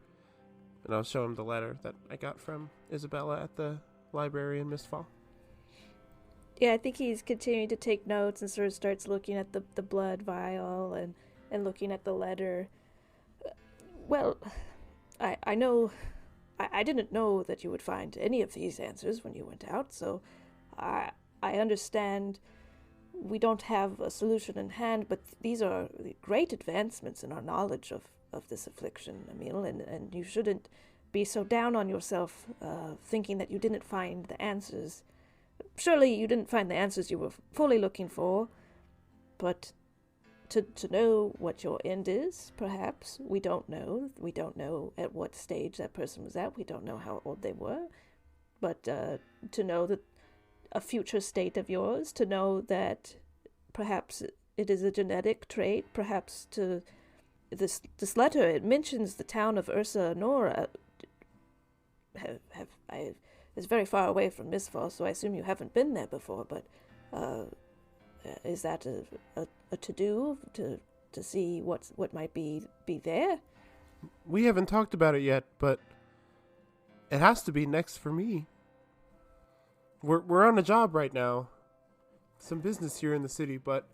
And I'll show him the letter that I got from Isabella at the library in Mistfall. Yeah, I think he's continuing to take notes and sort of starts looking at the blood vial and looking at the letter. Well, I know... I didn't know that you would find any of these answers when you went out, so I understand we don't have a solution in hand, but these are great advancements in our knowledge of this affliction, Emil, and you shouldn't be so down on yourself, thinking that you didn't find the answers. Surely you didn't find the answers you were fully looking for, but to know what your end is, perhaps, we don't know. We don't know at what stage that person was at. We don't know how old they were. But to know that a future state of yours, to know that perhaps it is a genetic trait, perhaps to this letter, it mentions the town of Ursa Nora. It's very far away from Mistfall, so I assume you haven't been there before, but is that a to-do to see what might be there? We haven't talked about it yet, but it has to be next for me. We're on a job right now. Some business here in the city, but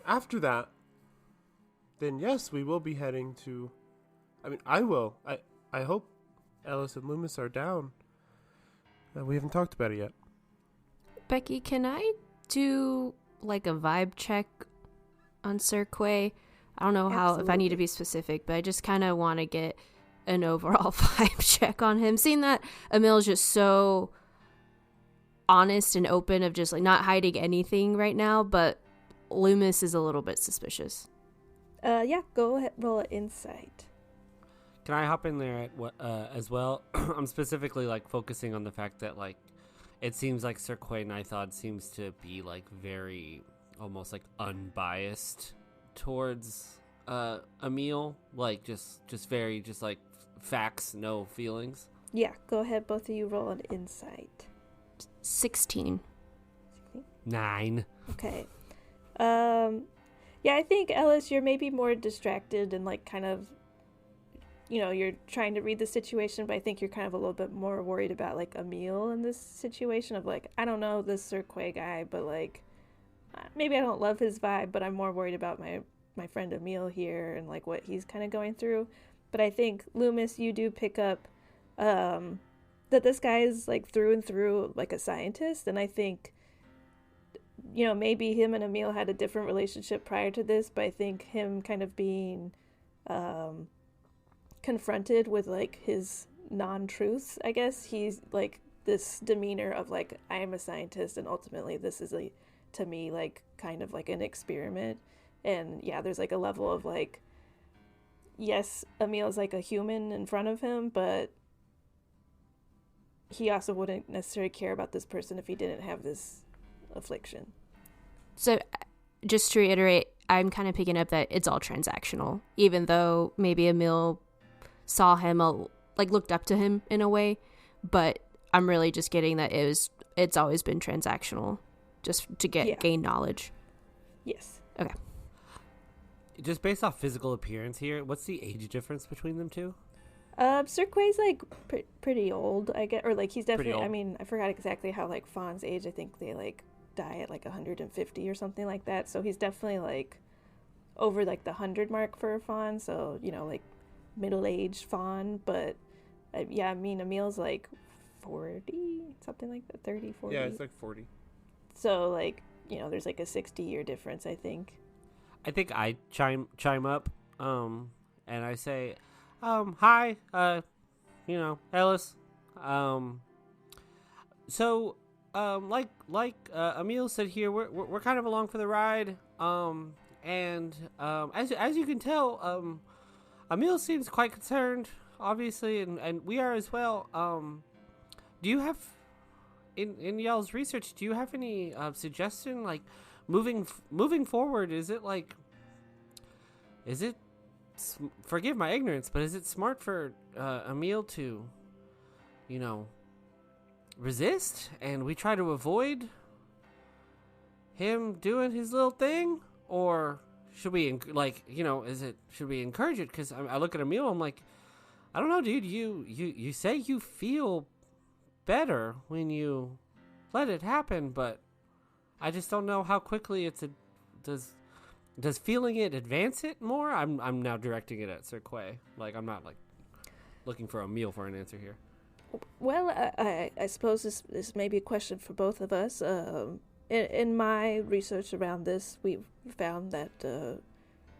after that, then yes, we will be heading to... I will. I hope Ellis and Lü'mis are down. We haven't talked about it yet. Becky, can I do like a vibe check on Sir Quay? I don't know how, if I need to be specific, but I just kind of want to get an overall vibe check on him. Seeing that Emil's just so honest and open of just like not hiding anything right now, but Lü'mis is a little bit suspicious. Yeah, go ahead, roll an insight. Can I hop in there at what as well? I'm specifically like focusing on the fact that like it seems like Sir Quay Nithod seems to be like very almost like unbiased towards Emil, like just very just like facts, no feelings. Yeah, go ahead, both of you roll an insight. 16. 9. Okay. Yeah, I think Ellis, you're maybe more distracted and like kind of, you know, you're trying to read the situation, but I think you're kind of a little bit more worried about like Emil in this situation of like, I don't know this Sir Quay guy, but like maybe I don't love his vibe, but I'm more worried about my friend Emil here and like what he's kind of going through. But I think Lü'mis, you do pick up that this guy is like through and through like a scientist, and I think, you know, maybe him and Emil had a different relationship prior to this, but I think him kind of being confronted with like his non-truths, I guess he's like this demeanor of like, I am a scientist and ultimately this is a, to me, like kind of like an experiment. And yeah, there's like a level of like, yes, Emil's like a human in front of him, but he also wouldn't necessarily care about this person if he didn't have this affliction. So just to reiterate, I'm kind of picking up that it's all transactional, even though maybe Emil saw him, like looked up to him in a way, but I'm really just getting that it's always been transactional, just to gain knowledge. Yes. Okay. Just based off physical appearance here, what's the age difference between them two? Sir Quay's like pretty old, I guess, or like he's definitely. I mean, I forgot exactly how like Fawn's age. I think they like die at like 150 or something like that. So he's definitely like over like the 100 mark for a Fawn. So, you know, like middle-aged Fawn. But yeah, I mean, Emil's like 40, something like that, 30, 40. Yeah, it's like 40. So, like, there's like a 60-year difference, I think. I think I chime up, and I say, hi, Ellis. So, like Emil said here, we're kind of along for the ride. And as you can tell, Emil seems quite concerned, obviously, and we are as well. Do you have, in y'all's research, do you have any suggestion, like, moving forward? Is it forgive my ignorance, but is it smart for Emil to, resist, and we try to avoid him doing his little thing, or should we should we encourage it? Because I look at Emil, I'm like, I don't know, dude. You say you feel better when you let it happen, but I just don't know how quickly does feeling it advance it more. I'm now directing it at Sir Quay. Like, I'm not like looking for Emil for an answer here. Well, I suppose this may be a question for both of us. In my research around this, we found that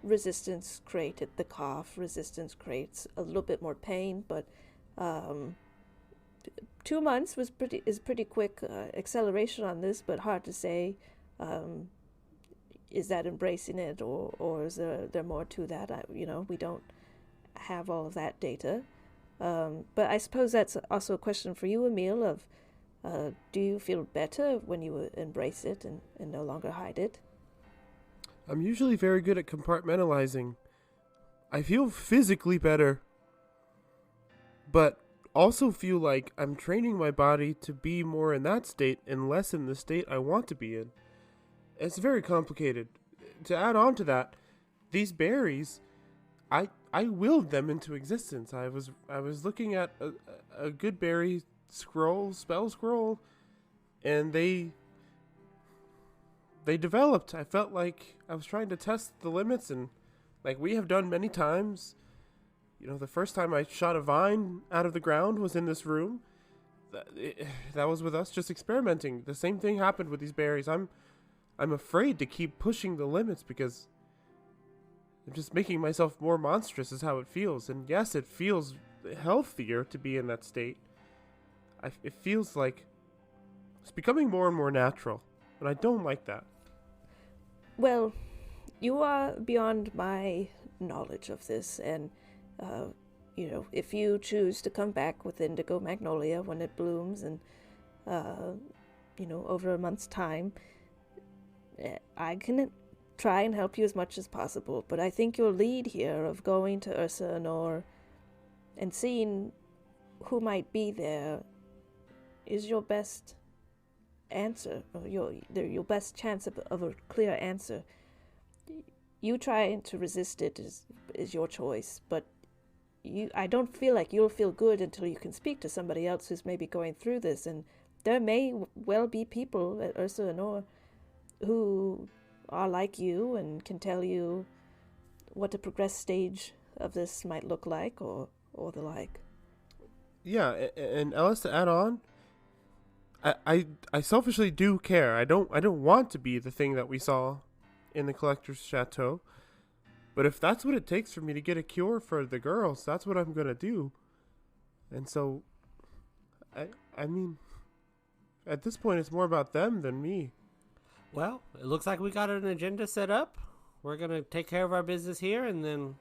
resistance created the cough. Resistance creates a little bit more pain, but 2 months is pretty quick acceleration on this, but hard to say. Is that embracing it, or is there more to that? We don't have all of that data. But I suppose that's also a question for you, Emil, of do you feel better when you embrace it and no longer hide it? I'm usually very good at compartmentalizing. I feel physically better, but also feel like I'm training my body to be more in that state and less in the state I want to be in. It's very complicated. To add on to that, these berries, I willed them into existence. I was looking at a good berry spell scroll, and they developed. I felt like I was trying to test the limits, and like we have done many times. The first time I shot a vine out of the ground was in this room. That was with us just experimenting. The same thing happened with these berries. I'm afraid to keep pushing the limits because I'm just making myself more monstrous is how it feels. And yes, it feels healthier to be in that state. It feels like it's becoming more and more natural, and I don't like that. Well, you are beyond my knowledge of this, and if you choose to come back with indigo magnolia when it blooms and over a month's time, I can try and help you as much as possible, but I think your lead here of going to Ursa Honor and seeing who might be there is your best answer, or your best chance of a clear answer. You trying to resist it is your choice, but I don't feel like you'll feel good until you can speak to somebody else who's maybe going through this, and there may well be people at Ursa Honor who are like you and can tell you what a progressed stage of this might look like, or the like. Yeah, and Ellis, to add on, I selfishly do care. I don't want to be the thing that we saw in the collector's chateau, but if that's what it takes for me to get a cure for the girls, that's what I'm gonna do. And so, I mean, at this point, it's more about them than me. Well, it looks like we got an agenda set up. We're going to take care of our business here and then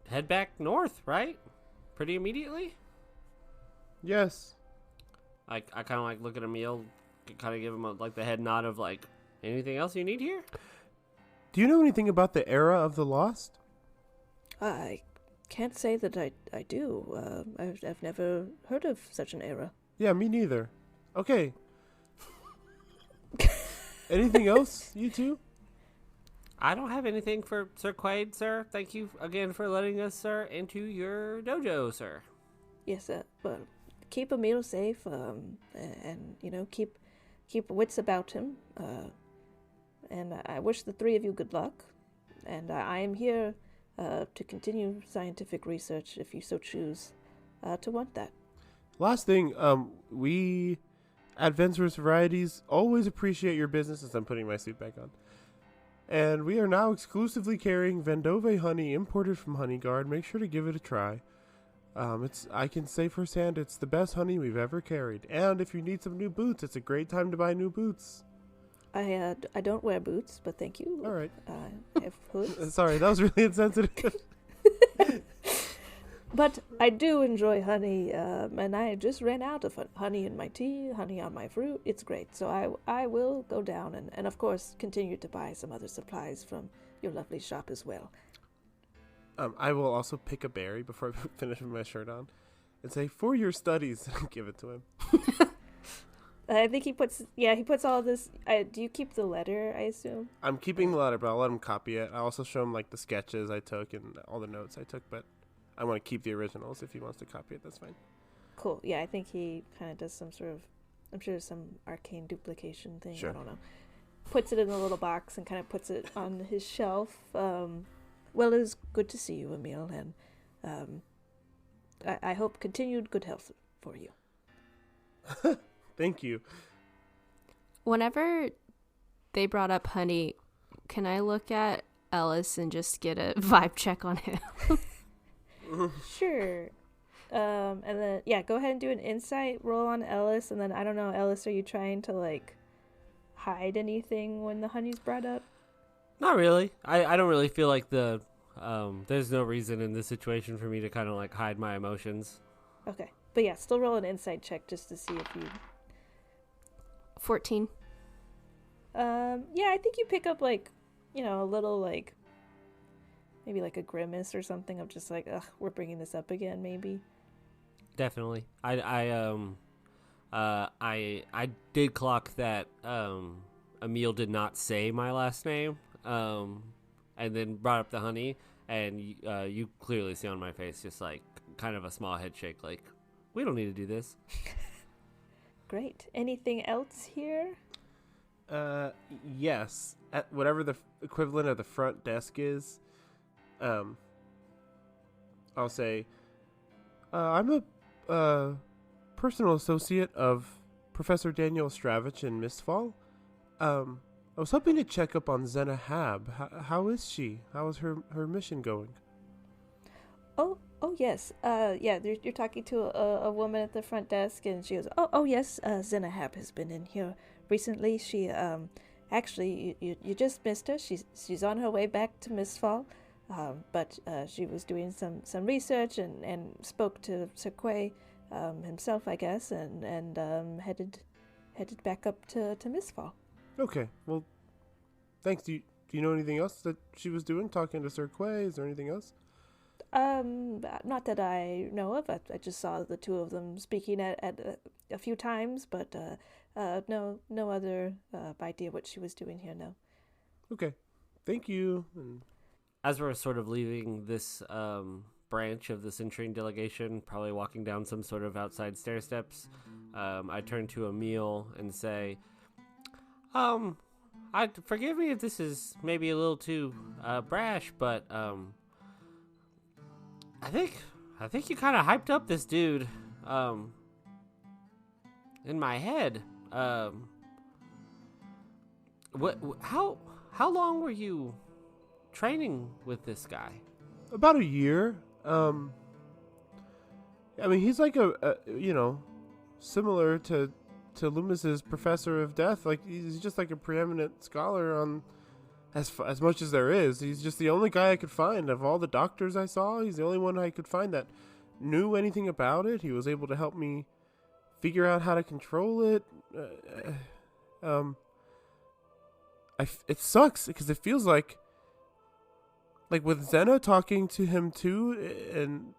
head back north, right? Pretty immediately? Yes. I kind of like look at Emil, kind of give him the head nod of like, anything else you need here? Do you know anything about the era of the Lost? I can't say that I do. I've never heard of such an era. Yeah, me neither. Okay. Anything else, you two? I don't have anything for Sir Quaid, sir. Thank you again for letting us, sir, into your dojo, sir. Yes, sir. Well, keep Emil safe, and keep wits about him. And I wish the three of you good luck. And I am here to continue scientific research if you so choose to want that. Last thing, we at Venzor's Varieties always appreciate your business as I'm putting my suit back on. And we are now exclusively carrying Vendove honey imported from Honeyguard. Make sure to give it a try. I can say firsthand, it's the best honey we've ever carried. And if you need some new boots, it's a great time to buy new boots. I don't wear boots, but thank you. All right. I have hoods. Sorry, that was really insensitive. But I do enjoy honey, and I just ran out of honey in my tea, honey on my fruit. It's great. So I will go down and of course, continue to buy some other supplies from your lovely shop as well. I will also pick a berry before I finish with my shirt on and say, for your studies, and give it to him. I think he puts all of this. Do you keep the letter, I assume? I'm keeping the letter, but I'll let him copy it. I also show him, like, the sketches I took and all the notes I took, but I want to keep the originals. If he wants to copy it, that's fine. Cool. Yeah, I think he kind of does some sort of, I'm sure some arcane duplication thing. Sure. I don't know. Puts it in a little box and kind of puts it on his shelf. Well, it was good to see you, Emil, and I hope continued good health for you. Thank you. Whenever they brought up honey, can I look at Ellis and just get a vibe check on him? Sure. And then, yeah, go ahead and do an insight roll on Ellis. And then, I don't know, Ellis, are you trying to, like, hide anything when the honey's brought up? Not really. I don't really feel like there's no reason in this situation for me to kind of, like, hide my emotions. Okay. But yeah, still roll an insight check just to see if you... 14. Yeah, I think you pick up, like, you know, a little, like, maybe like a grimace or something of just like, ugh, we're bringing this up again, maybe. Definitely. I did clock that Emil did not say my last name, and then brought up the honey, and you clearly see on my face just like kind of a small head shake, like, we don't need to do this. Great. Anything else here? Yes. At whatever the equivalent of the front desk is, I'll say, I'm a personal associate of Professor Daniel Stravich in Mistfall. I was hoping to check up on Zena Hab. How is she? How is her mission going? Oh yes. Yeah, you're talking to a woman at the front desk, and she goes, oh yes, Zenahab has been in here recently. She, actually, you just missed her. She's on her way back to Mistfall, but she was doing some research and spoke to Sir Quay himself, I guess, and headed back up to Mistfall. Okay, well, thanks. Do you know anything else that she was doing, talking to Sir Quay? Is there anything else? Not that I know of. I just saw the two of them speaking at a few times, but no other idea what she was doing here. No. Okay, thank you. And as we're sort of leaving this branch of the Centurion delegation, probably walking down some sort of outside stair steps, I turn to Emil and say, forgive me if this is maybe a little too brash, but I think you kind of hyped up this dude in my head. How long were you training with this guy? About a year. I mean, he's like a similar to Lü'mis's Professor of Death. Like, he's just like a preeminent scholar on as much as there is. He's just the only guy I could find of all the doctors I saw. He's the only one I could find that knew anything about it. He was able to help me figure out how to control it. It sucks because it feels like with Zena talking to him too, and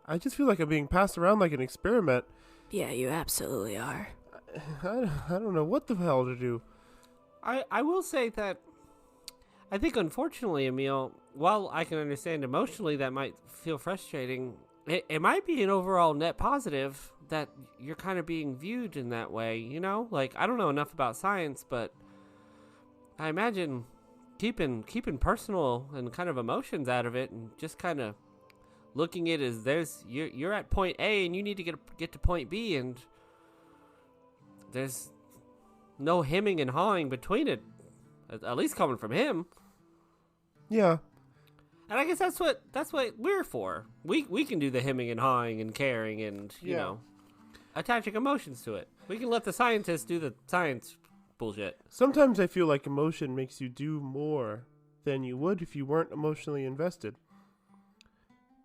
I just feel like I'm being passed around like an experiment. Yeah, you absolutely are. I don't know what the hell to do. I will say that I think, unfortunately, Emil, while I can understand emotionally that might feel frustrating, it might be an overall net positive that you're kind of being viewed in that way, you know? Like, I don't know enough about science, but I imagine keeping personal and kind of emotions out of it and just kind of looking at it as you're at point A and you need to get to point B, and there's no hemming and hawing between it, at least coming from him. Yeah. And I guess that's what we're for. We can do the hemming and hawing and caring and you know, attaching emotions to it. We can let the scientists do the science bullshit. Sometimes I feel like emotion makes you do more than you would if you weren't emotionally invested.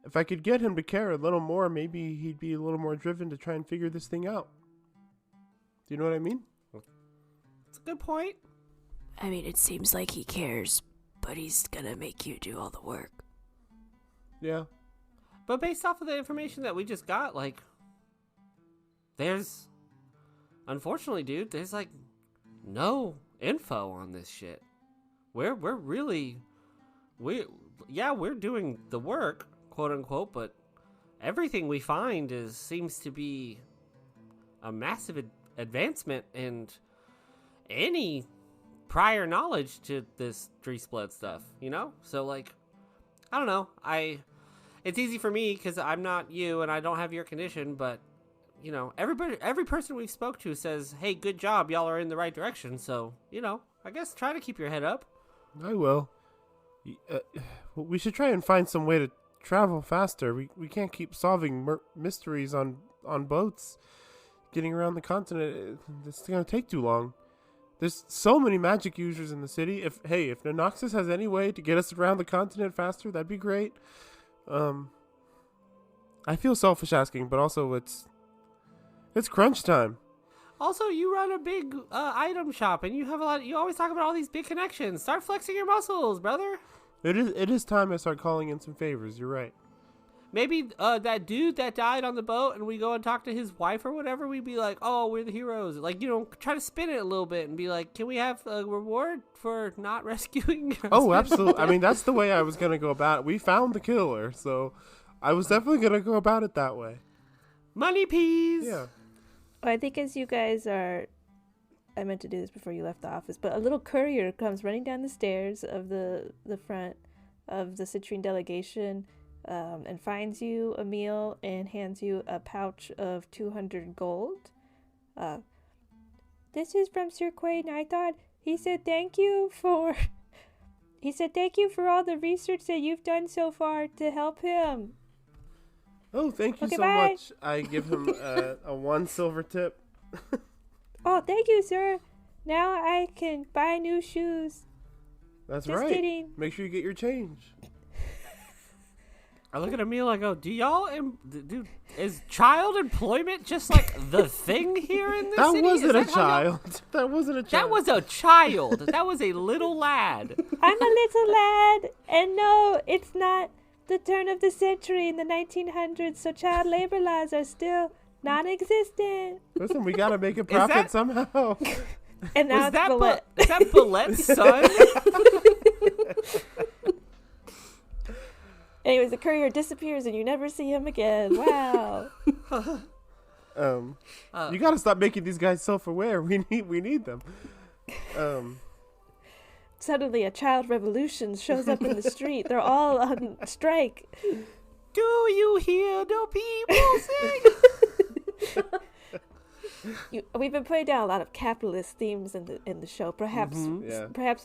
If I could get him to care a little more, maybe he'd be a little more driven to try and figure this thing out. Do you know what I mean? That's a good point. I mean, it seems like he cares, but he's gonna make you do all the work. Yeah. But based off of the information that we just got, like, unfortunately, dude, there's like no info on this shit. We're doing the work, quote unquote, but everything we find seems to be a massive advancement in any prior knowledge to this tree split stuff, you know? So, like, I don't know. It's easy for me because I'm not you and I don't have your condition, but, you know, every person we've spoke to says, hey, good job, y'all are in the right direction. So, you know, I guess try to keep your head up. I will. We should try and find some way to travel faster. We can't keep solving mysteries on boats. Getting around the continent, it's going to take too long. There's so many magic users in the city. If Nonoxus has any way to get us around the continent faster, that'd be great. I feel selfish asking, but also it's crunch time. Also, you run a big item shop, and you always talk about all these big connections. Start flexing your muscles, brother. It is time I start calling in some favors. You're right. Maybe that dude that died on the boat, and we go and talk to his wife or whatever, we'd be like, oh, we're the heroes. Like, you know, try to spin it a little bit and be like, can we have a reward for not rescuing? Oh, absolutely. I mean, that's the way I was going to go about it. We found the killer, so I was definitely going to go about it that way. Money peas. Yeah. Well, I think as you guys are, I meant to do this before you left the office, but a little courier comes running down the stairs of the front of the citrine delegation, and finds you, Emil, and hands you a pouch of 200 gold. This is from Sir Quaden. I thought he said thank you for all the research that you've done so far to help him. Oh, thank you so bye. much. I give him a 1 silver tip. Oh, thank you, sir. Now I can buy new shoes. That's Just right. kidding. Make sure you get your change. I look at Emil, I go, dude, is child employment just like the thing here in this city? That wasn't a child. That wasn't a child. That was a child. That was a little lad. I'm a little lad, and no, it's not the turn of the century in the 1900s, so child labor laws are still non-existent. Listen, we gotta make a profit somehow. And now Is it's that Bullet. is that Bullet's son? Anyways, the courier disappears and you never see him again. Wow. You gotta stop making these guys self-aware. We need them. Suddenly a child revolution shows up in the street. They're all on strike. Do you hear the people sing? We've been putting down a lot of capitalist themes in the show. Perhaps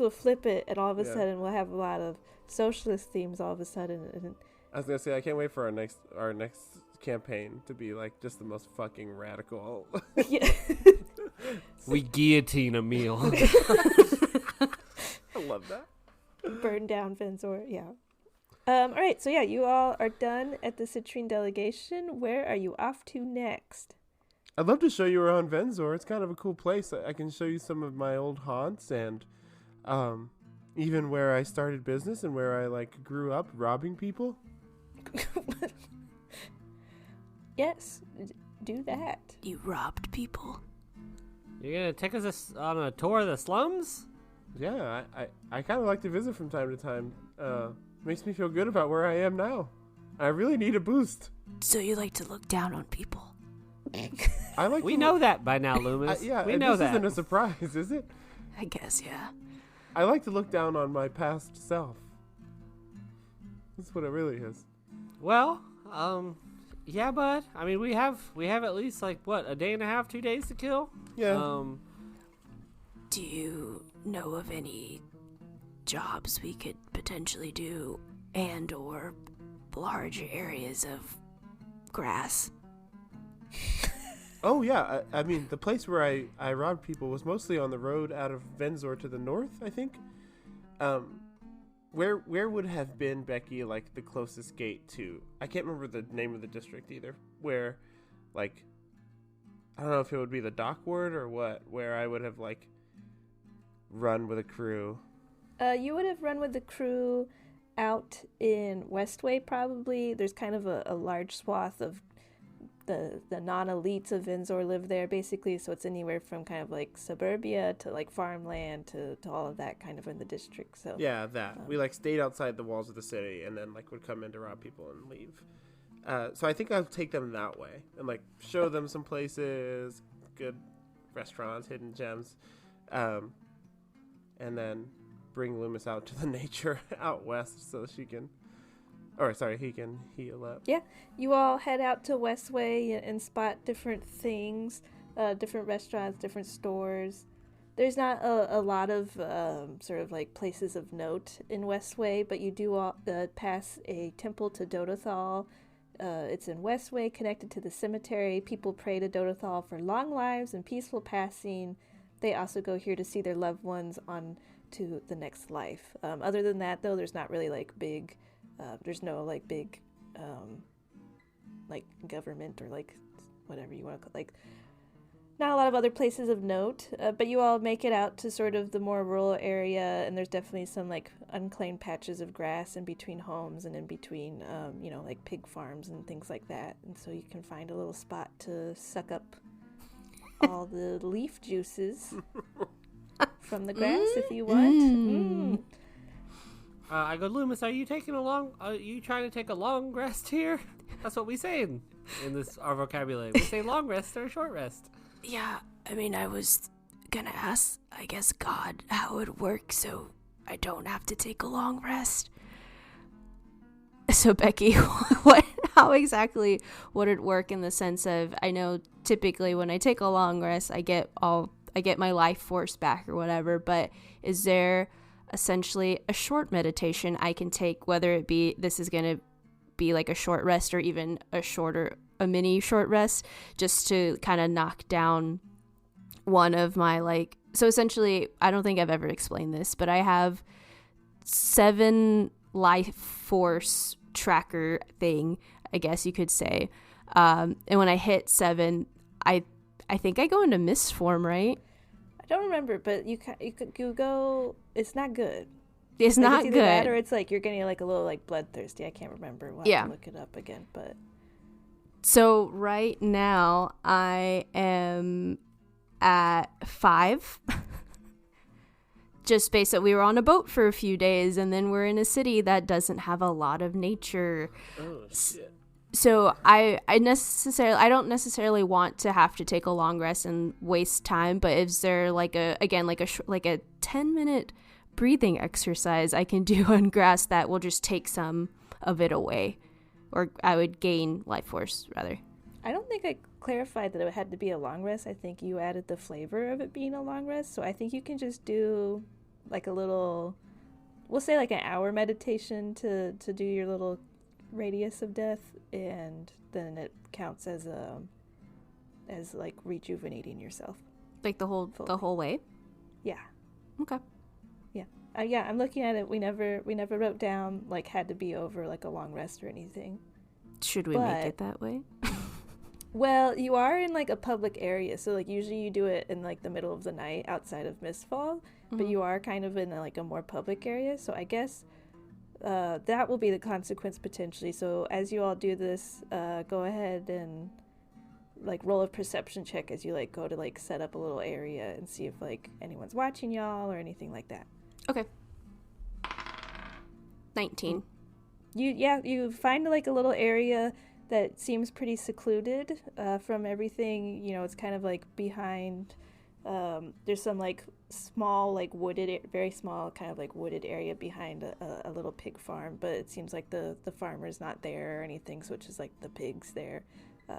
we'll flip it, and all of a sudden we'll have a lot of socialist themes. All of a sudden, I was gonna say I can't wait for our next campaign to be like just the most fucking radical. Yeah. We guillotine a meal. I love that. Burn down Venzor. Yeah. All right. So yeah, you all are done at the citrine delegation. Where are you off to next? I'd love to show you around Venzor. It's kind of a cool place. I can show you some of my old haunts and even where I started business and where I like grew up robbing people. Yes, do that. You robbed people? You're gonna take us on a tour of the slums? Yeah, I kind of like to visit from time to time. Makes me feel good about where I am now. I really need a boost. So you like to look down on people? I like. We know that by now, Lü'mis. Yeah, we know this that. isn't a surprise, is it? I guess, yeah. I like to look down on my past self. That's what it really is. Well, Yeah, bud. I mean, we have at least like what, a day and a half, 2 days to kill. Yeah. Do you know of any jobs we could potentially do and or large areas of grass? Oh yeah, I mean the place where I robbed people was mostly on the road out of Venzor to the north, I think. Where would have been, Becky, like the closest gate to? I can't remember the name of the district either. Where, like, I don't know if it would be the dock ward or what. Where I would have like run with a crew. You would have run with the crew out in Westway probably. There's kind of a large swath of the non-elites of Venzor live there basically, so it's anywhere from kind of like suburbia to like farmland to all of that kind of in the district. So yeah, that we like stayed outside the walls of the city and then like would come in to rob people and leave. So I think I'll take them that way and like show them some places, good restaurants, hidden gems, and then bring Lü'mis out to the nature out west so he can heal up. Yeah, you all head out to Westway and spot different things, different restaurants, different stores. There's not a lot of sort of like places of note in Westway, but you do pass a temple to Dodothal. It's in Westway, connected to the cemetery. People pray to Dodothal for long lives and peaceful passing. They also go here to see their loved ones on to the next life. Other than that, though, there's not really like big... there's no like big like government or like whatever you want to call, like not a lot of other places of note, but you all make it out to sort of the more rural area, and there's definitely some like unclaimed patches of grass in between homes and in between like pig farms and things like that, and so you can find a little spot to suck up all the leaf juices from the grass if you want. I go, Lü'mis, are you trying to take a long rest here? That's what we say in our vocabulary. We say long rest or short rest. Yeah, I mean, I was gonna ask, I guess, God how it works so I don't have to take a long rest. So, Becky, how exactly would it work in the sense of, I know typically when I take a long rest, I get my life force back or whatever, but is there essentially a short meditation I can take, whether it be this is going to be like a short rest or even a mini short rest, just to kind of knock down one of my like, so essentially, I don't think I've ever explained this, but I have 7 life force tracker thing, I guess you could say. And when I hit 7, I think I go into mist form, right? I don't remember, but you go. It's not good. It's like, not it's either good. That or it's like you're getting like a little like bloodthirsty. I can't remember. We'll have to look it up again. But so right now I am at 5. Just based on we were on a boat for a few days, and then we're in a city that doesn't have a lot of nature. Oh shit. So I don't necessarily want to have to take a long rest and waste time, but is there like a 10-minute breathing exercise I can do on grass that will just take some of it away, or I would gain life force rather? I don't think I clarified that it had to be a long rest. I think you added the flavor of it being a long rest, so I think you can just do like a little, we'll say like an hour meditation to do your little radius of death, and then it counts as like rejuvenating yourself, like the whole way. Yeah. Okay. Yeah. Yeah, I'm looking at it. We never wrote down like had to be over like a long rest or anything. Should we make it that way? Well, you are in like a public area, so like usually you do it in like the middle of the night outside of Mistfall, but you are kind of in like a more public area, so I guess that will be the consequence potentially. So as you all do this, go ahead and like roll a perception check as you like go to like set up a little area and see if like anyone's watching y'all or anything like that. Okay. 19. You find like a little area that seems pretty secluded from everything. You know, it's kind of like behind There's some like small, like very small kind of like wooded area behind a little pig farm, but it seems like the farmer's not there or anything, so it's just like the pigs there.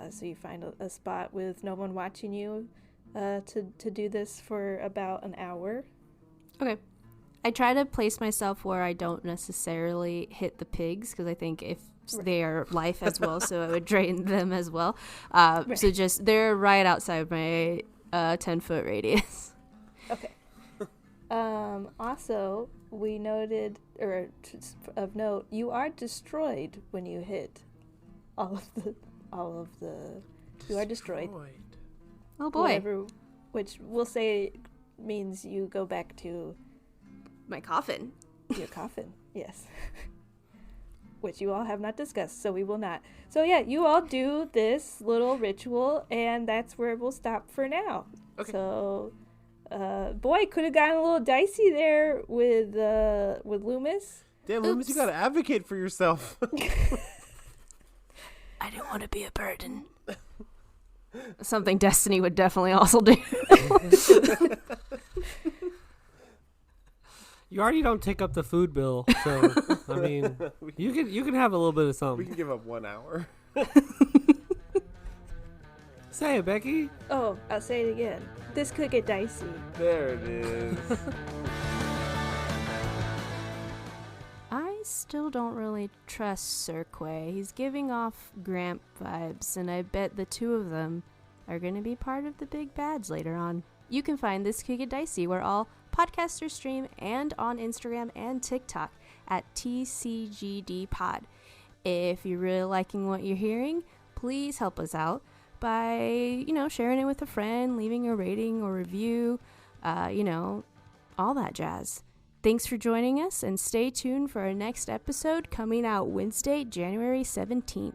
So you find a spot with no one watching you to do this for about an hour. Okay. I try to place myself where I don't necessarily hit the pigs, because I think if they are life as well, so I would drain them as well. Right. So just they're right outside my 10-foot radius. Okay. Also, we noted, or of note, you are destroyed when you hit all of the. You are destroyed. Oh boy. Whatever, which we'll say means you go back to My coffin. your coffin. Yes. Which you all have not discussed, so we will not. So yeah, you all do this little ritual, and that's where we'll stop for now. Okay. So, boy, could have gotten a little dicey there with Lü'mis. Damn, Lü'mis, you gotta advocate for yourself. I didn't want to be a burden. Something Destiny would definitely also do. You already don't take up the food bill, so I mean, you can have a little bit of We something. can give up 1 hour. Say it, Becky. Oh, I'll say it again. This could get dicey. There it is. I still don't really trust Cirque. He's giving off Gramp vibes, and I bet the two of them are going to be part of the big bads later on. You can find This Could Get Dicey where all podcasters stream, and on Instagram and TikTok at TCGDpod. If you're really liking what you're hearing, please help us out by, sharing it with a friend, leaving a rating or review, all that jazz. Thanks for joining us, and stay tuned for our next episode coming out Wednesday, January 17th.